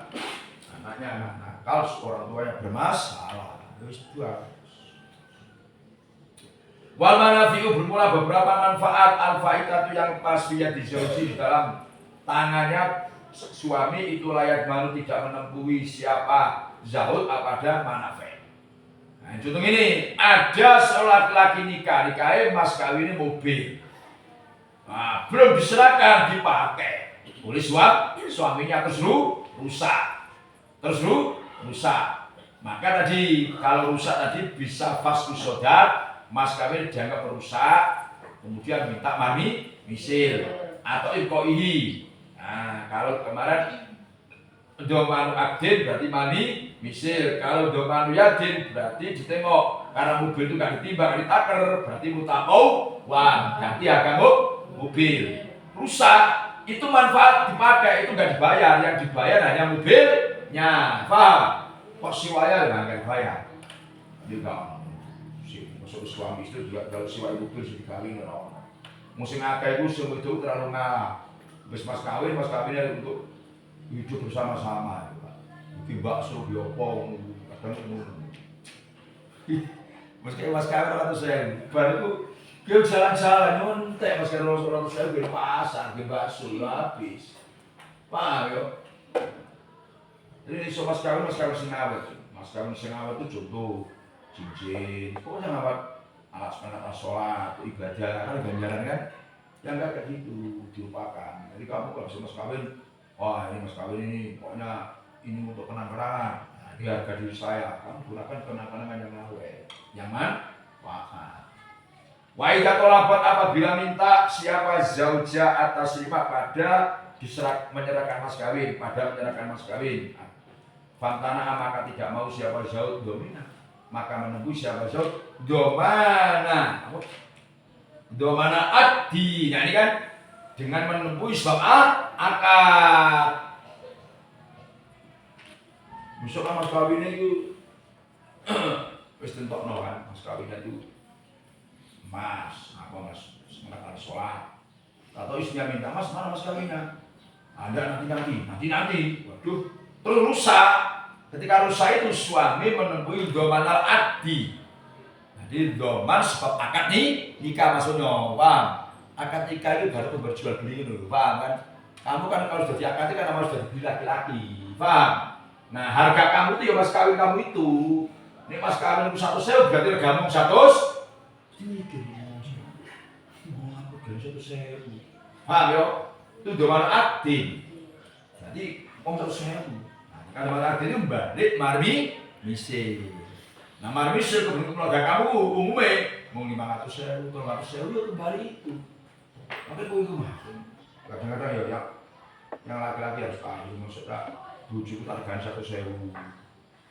Anaknya anak nakal, orang tua yang bermasalah. Terus dua. Wal manafi'u bermula beberapa manfaat al-faidatu yang pas di zauji di dalam tangannya suami itu layak malu tidak menempuhi siapa zahud pada manafi'. Nah, contoh ini ada seorang laki nikah mas kawin ini mobil. Nah, belum diserahkan dipakai oleh suaminya terus rusak. Maka tadi kalau rusak tadi bisa fasku sodar, mas kawin dianggap rusak, kemudian minta mami misil atau ikoihi. Nah, kalau kemarin domanu akdin berarti mami misil, kalau domanu yadin berarti ditengok karena mobil itu nggak ditimbang, ditaker berarti mutakau wan ganti harga mobil rusak itu manfaat dipakai itu nggak dibayar, yang dibayar hanya mobilnya, paham? Kok siwaya nggak dibayar? Juga masuk suami istri juga kalau siwaya mobil sudah dikawin loh. Musim akeh itu semua itu terlalu ngalah. Mas kawinnya untuk hidup bersama-sama. Mungkin bakso biopong, kadang meski mas kawin 100.000, baru dia jalan-jalan nyontek mas kawin 100.000 di pasar, di bakso habis. Paham ya? Jadi so mas kawin sing awet. Mas kawin sing awet itu contoh cincin, pokoknya ngawat alat sholat, ibadah, kan ganjaran kan? Yang enggak kayak gitu, dilupakan. Jadi kamu kalau mas kawin, wah ini mas kawin ini pokoknya ini untuk kenang-kenangan. Nah, di harga diri saya, kamu gunakan kenang-kenangan yang awet, nyaman, wah. Wa idza talabat apabila minta siapa zauja atas lima pada menyerahkan mas kawin, Fantana maka tidak mau siapa zaud domina, maka menunggu siapa zaud domana addi. Nah ini kan dengan menempuh sebab akad. Misalkan mas kawinnya itu wis tentokno kan, mas kawinnya itu mas semangat sholat. Atau istrinya minta mas mana mas kawinnya? Ada nanti. Waduh, terus rusak. Ketika rusak itu suami menempuhi domanal addi. Jadi doman sebab akad nikah maksudnya, paham? Akad nikah itu baru berjual beli itu, paham kan? Kamu kan kalau sudah diakad kan harus sudah dibeli laki-laki, paham? Nah harga kamu itu ya mas kawin kamu itu. Ini mas kawin itu 100.000 berarti regamu 100. Paham ya? Itu doman addi. Jadi om 100.000. Nah, doman addi itu balik marmi misil. Nah, marmisir kebetulan keluarga kamu umumnya mau 500.000, 300.000 ya kembali itu. Maka itu mah. Kadang-kadang ya yang laki-laki harus tahu maksudnya bujuk harganya 100.000.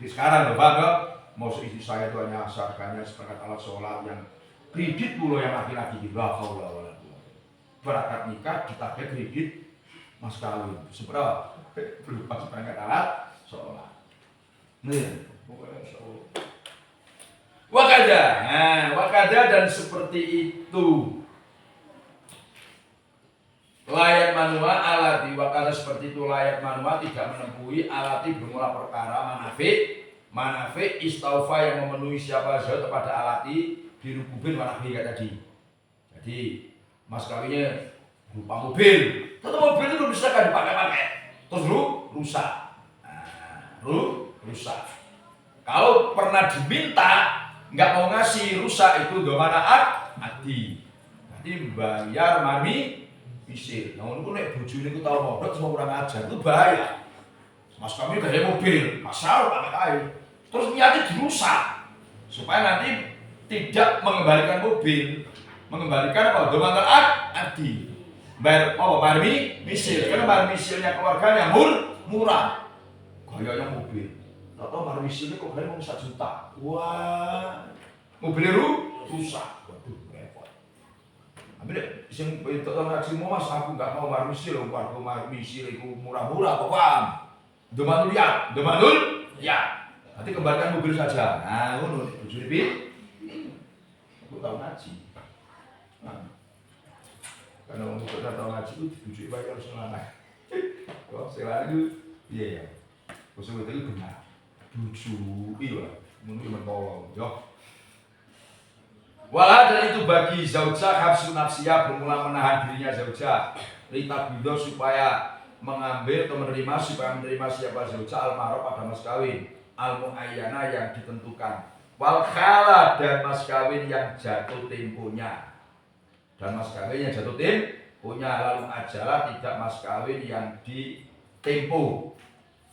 Di sekarang loh bang, mau istri saya itu hanya harganya seperti alat sholat yang kredit pula yang laki-laki di bawah. Berangkat nikah ditagih kredit mas kawin. Seberapa? Belum pas berangkat alat sholat. Nih, pokoknya sholat. Wakada dan seperti itu. Layak manua alati, wakada seperti itu layak manua tidak menempuhi alati bermula perkara manafi istaufa yang memenuhi siapa zat kepada alati dirukubin manafi tadi. Jadi mas kawinnya berupa mobil, tetap mobil itu bisa kan dipakai-pakai, terus rusak. Rusak. Kalau pernah diminta nggak mau ngasih rusak itu domana addi. Nanti bayar mami misil. Namun aku nek bojone ku tau modok semua kurang ajar itu bahaya. Mas kami gaya mobil, masal pakai kayu. Terus niatnya dirusak supaya nanti tidak mengembalikan mobil, mengembalikan apa? Domana addi. Bayar mami misil. Karena mami misilnya keluarganya murah. Gayanya mobil. Atau baru misilnya kok kalian mau 1 juta. Wah, mobilnya rusak. Waduh, repot. Tapi sing itu transaksi mas aku nggak mau baru misil, baru misil itu murah-murah, kok paham? Domanul ya. Nanti kembalikan mobil saja. Nah, ngono tujuh lebih. Aku tahu ngaji. Nah, karena orang sudah tahu ngaji itu tujuh bayar selama. Kok selalu iya ya. Khusus itu benar. Bucu, iya, mungkin mentolong, yo. Walah dan itu bagi zaujah hafsu nafsiyah bermula menahan dirinya zaujah litabidho supaya mengambil atau menerima supaya menerima siapa zaujah al-mahram pada mas kawin al-muayyana yang ditentukan wal khala dan mas kawin yang jatuh temponya dan mas kawin yang jatuh temponya lalu ajalah tidak mas kawin yang ditempo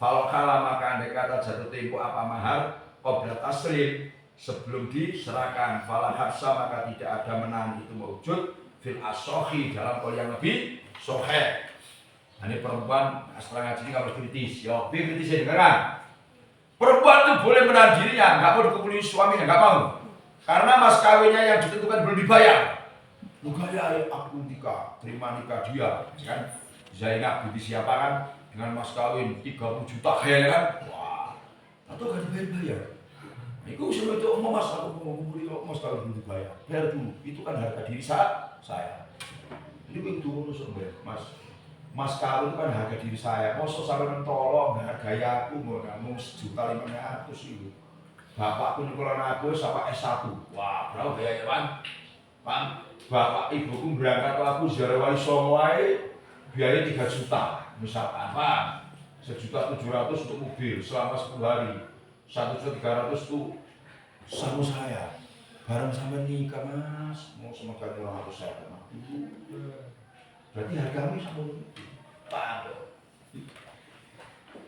fal khala maka andai kata jatuh tempo apa mahar qobla taslim sebelum diserahkan fala habsa maka tidak ada menahan itu mewujud fil asohi dalam kol yang lebih soheh. Ini perempuan setelah ngaji ini kalau kritis ya kritis ya dengarkan perempuan itu boleh menahan dirinya nggak mau dikepuli suaminya nggak mau karena mas kawinnya yang ditentukan belum dibayar bukan ya aku nikah terima nikah dia kan Zainab binti siapa kan dengan mas kawin 30 juta kayaknya kan wah atau gak dibayar-bayar. Itu semua itu mas aku mau beli mas kalau belum dibayar bayar dulu itu kan harga diri saya ini begitu mas kawin itu kan harga diri saya mau sampai mentolong harga aku mau 1.500.000 itu bapak pun kalau aku sampai S1 wah berapa biaya Bang bapak ibuku berangkat aku ziarah wali songo biaya 3 juta misalkan Bang 1.700.000 untuk mobil selama 10 hari 1.300.000 itu sama saya bareng sampai nikah mas mau semoga 200 saya berarti hargamu sama Pak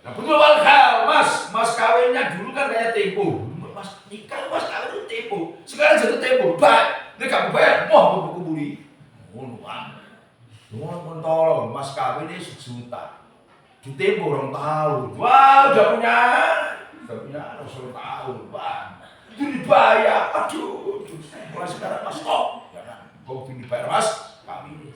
nah betul hal mas kawinnya dulu kan kayak tempo mas nikah mas kawin itu tempo sekarang jatuh tempo baik ini kamu bayar mau aku beli mau tolong mas kawin ini 1 juta di tempo 2 tahun wah udah punya 1 tahun bang itu dibayar aduh mulai sekarang mas jangan kau dibayar mas kami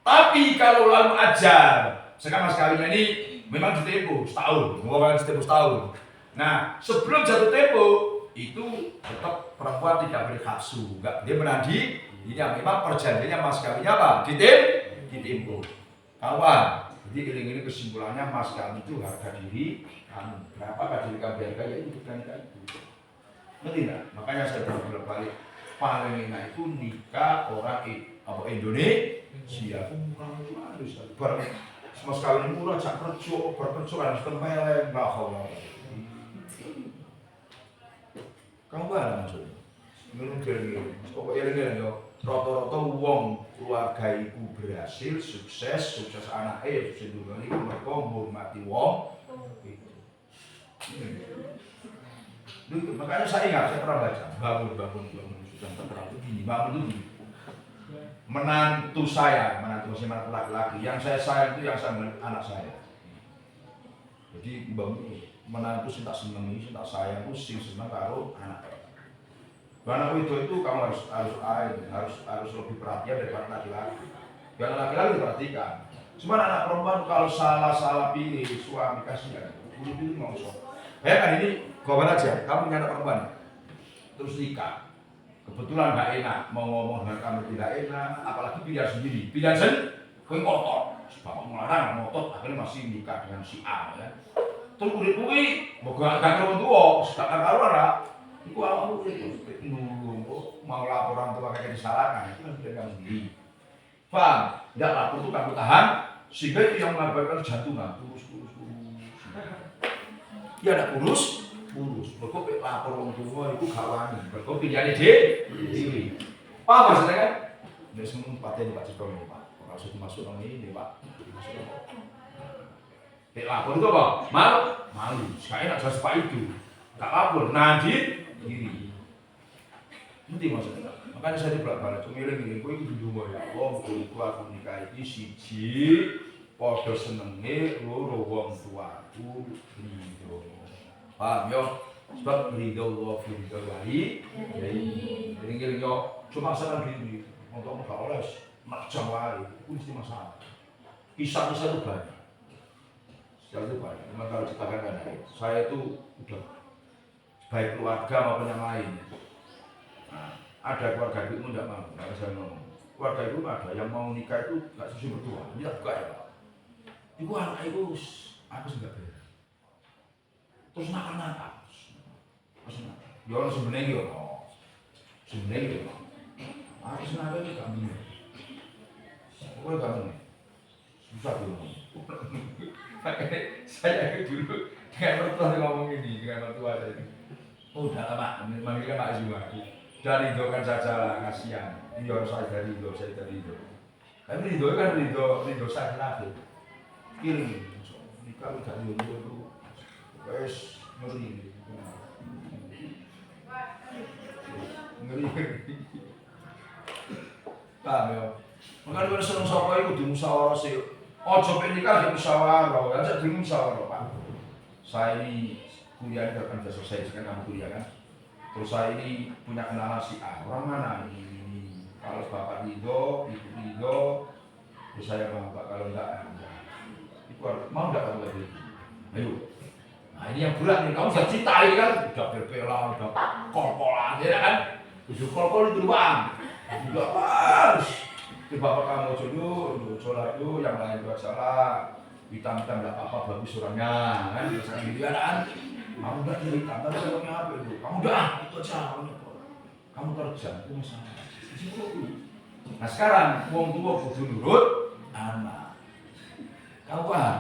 tapi kalau lalu ajar sekarang mas kawinnya ini memang di tempo setahun mau kan di tempo setahun nah sebelum jatuh tempo itu tetap perempuan tidak boleh hafsu enggak dia menadi ini memang perjanjiannya mas kawinnya apa di tempo kawan jadi ini kesimpulannya mas kawin itu harga diri kamu berapa harga diri kamu harga ya itu bukan nikah itu ngerti enggak? Makanya saya bolak-balik paling enak itu nikah orang Indonesia kamu harus mas kawin murah cak kerja harus tempeleng enggak kamu paham maksudnya? Ngelung-ngelung pokoknya ini ya rata-rata wong keluarga ibu berhasil, sukses anaknya sukses dulu ini mereka menghormati wong itu makanya saya pernah baca bangun sudah terlalu gini bangun itu gini menantu laki-laki yang saya sayang itu yang saya anak saya jadi bangun menantu sih tak senengi, sih tak sayang, sih seneng karo anak. Anak itu kamu harus lebih perhatian daripada laki-laki. Yang laki-laki diperhatikan. Cuma anak perempuan kalau salah pilih suami kasihan, pilih mau sok. Bayangkan ini kawan aja, kamu punya anak perempuan, terus nikah. Kebetulan nggak enak, mau ngomong dengan kamu tidak enak, apalagi pilihan sendiri. Pilihan sendiri, kau ngotot. Bapak melarang ngotot, akhirnya masih nikah dengan si A ya. Terus kuwi mau gak karo tuwa, sedangkan karo ora. Iku awakmu iki nulung kok mau laporan tua kayak disalahkan, itu kan tidak kamu sendiri. Paham? Tidak lapor itu kamu tahan, sehingga itu yang mengakibatkan jantungan, kurus. Ya ada kurus. Mergo lapor wong tuwa iku gak wani, mergo pilihane dhewe. Paham maksudnya kan? Nek semua paten Pak Cipto Pak. Ora usah dimasuk nang ini, Pak. Lapor itu apa? Malu. Saya nak jelas Pak itu. Tak lapor, nanti diri. Nanti maksudnya. Makanya saya bolak-balik ngiling-ngiling kowe iki ndonga ya Allah, muga aku nikah iki siji padha senenge loro wong tuaku ridho. Paham yo? Sebab ridho Allah fi ridho wali. Jadi ngiling yo cuma saran diri. Untuk gak oleh macam wae, itu mesti masalah. Kisah-kisah itu banyak. Memang kalau dikatakan saya itu udah baik keluarga maupun yang lain. Nah, ada keluarga itu tidak mau, karena saya ngomong. Keluarga itu ada yang mau nikah itu nggak sesuai berdua, ini tak buka ya Pak. Ibu anak ibu, aku sudah beda. Terus nakal. Ya orang sebenarnya Aku senang itu gak bener. Pokoknya gak bener. Susah dulu. Saya dulu dengan mertua ngomong ini, dengan mertua saya. Oh, udah lama, manggilnya Pak Zuma. Dari Ridho kan saja lah, kasihan. Ini harus saya dari Ridho, saya dari Ridho. Tapi Ridho kan Ridho saya lagi. Kiri, nikah udah Ridho itu, wes ngeri. Ngeri. Paham ya? Makanya kalau seneng sapa iku kudu musyawarah sih. Ojo pengen nikah di musyawarah, aja di musyawarah, Pak. Saya ini kuliah kan sudah selesai, kan kamu kuliah kan? Terus saya ini punya kenalan si A, orang mana ini? Kalau bapak Ridho, ibu Ridho, terus saya mau pak, kalau enggak, itu mau enggak kamu lagi? Ayo. Nah ini yang berat nih, kamu sudah cinta ini kan? Udah berbela, udah kol-kolan, ya kan? Udah kol-kol itu doang. Juga pas. Itu bapak kamu jodoh, sholat itu yang lain buat salah. Hitam-hitam enggak apa-apa, bagus orangnya, kan? Biasanya gitu kan? Kamu udah cerita, tapi orangnya apa itu? Kamu udah, itu aja orangnya. Kamu kerja, itu masalah. Nah sekarang, wong tua kudu nurut anak. Kamu paham?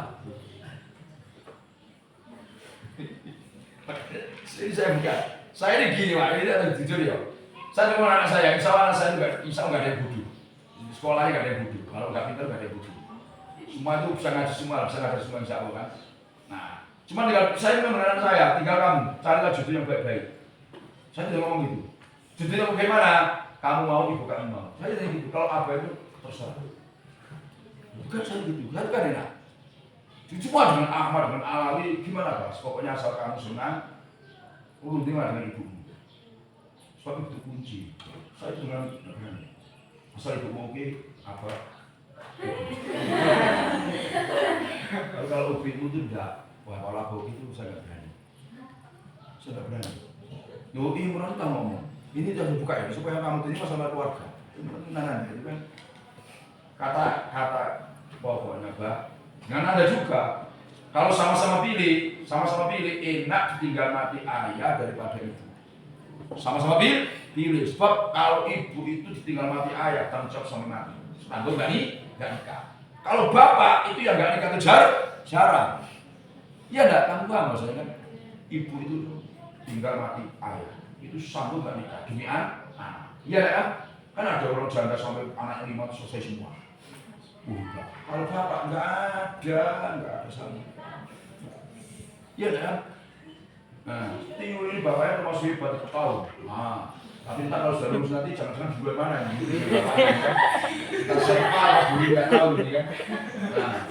Ini saya buka. Saya ini gini, Pak. Ini ada jujur ya. Saya cuma anak saya, insya Allah anak saya insya Allah nggak ada yang bodoh. Sekolahnya nggak ada yang bodoh. Kalau nggak pintar nggak ada yang bodoh. Semua itu bisa ngaji semua, bisa ngaji semua insya Allah kan. Nah, cuma tinggal saya memang anak saya, tinggal kamu carilah jodoh yang baik-baik. Saya tidak ngomong gitu. Jodohnya bagaimana? Kamu mau, ibu kamu mau. Saya tidak gitu. Kalau apa itu terserah. Bukan saya gitu. Saya kan enak. Cuma dengan Ahmad, dengan Alawi, gimana Bas? Pokoknya asal kamu senang, urut dengan ibumu. Sebab itu kunci. Saya dengan asal ibu mau oke, apa? Kalau ibu itu tidak, wah kalau aku itu saya nggak berani. Saya nggak berani. Yo, ini orang kita ngomong. Ini jangan buka ini supaya kamu terima sama keluarga. Ini nanan, itu kan kata pokoknya Mbak. Dengan Anda juga, kalau sama-sama pilih enak ditinggal mati ayah daripada ibu. Sama-sama pilih. Sebab kalau ibu itu ditinggal mati ayah, tanggung jawab sampai mati. Tanggung nggak nikah. Kalau bapak itu yang nggak nikah itu jarang. Iya enggak, kamu paham maksudnya kan? Ibu itu tinggal mati ayah, itu sanggup nggak nikah demi anak. Iya kan? Kan ada orang janda sampai anaknya 5 selesai semua. Udah. Kalau bapak nggak ada sama. Iya kan? Nah, Tio ini bapaknya termasuk hebat tahu. Nah, tapi entah kalau sudah lulus nanti jangan-jangan bulan mana ini. Kita SMA dulu nggak tahu ini kan. Nah,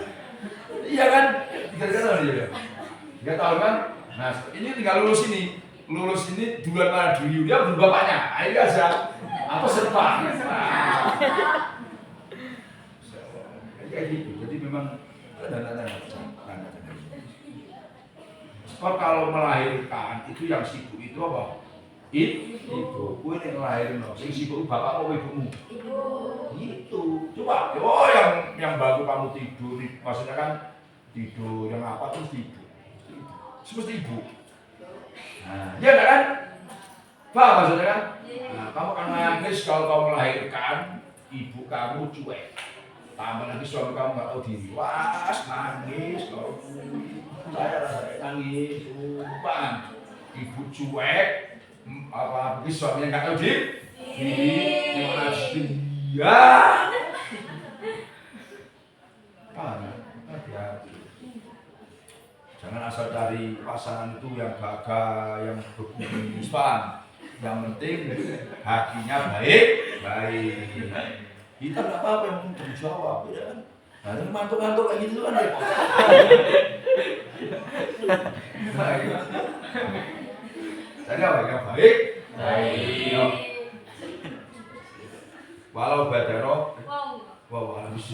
iya kan? 3 tahun ya. 3 tahun kan? Nah, ini tinggal lulus ini bulan mana dulu dia belum bapaknya. Ayo aja. Apa serba? Kayak gitu. Jadi memang ada. Sebab kalau melahirkan itu yang sibuk itu apa? Ibu. Kue yang ngelahirin loh. Yang sibuk bapak atau ibumu? Ibu. Itu. Coba. Oh yang bantu kamu tidur. Maksudnya kan tidur. Yang apa terus tidur. Seperti ibu. Nah, iya kan? Paham maksudnya kan? Nah, kamu akan nangis kalau kamu melahirkan ibu kamu cuek. Tambah lagi suami kamu nggak tahu diri. Wah, nangis kalau saya nangis, paham? Ibu cuek, apa suaminya nggak tahu diri? Gimana dia? Paham? Hati-hati. Jangan asal cari pasangan itu yang gagah, yang berbudi, paham? Yang penting hatinya baik. Kita nggak apa-apa yang penting jawab, ya kan? Nah, ini mantuk-mantuk kayak gitu kan repot. Jadi apa yang baik? Walau badaro, wow, habis.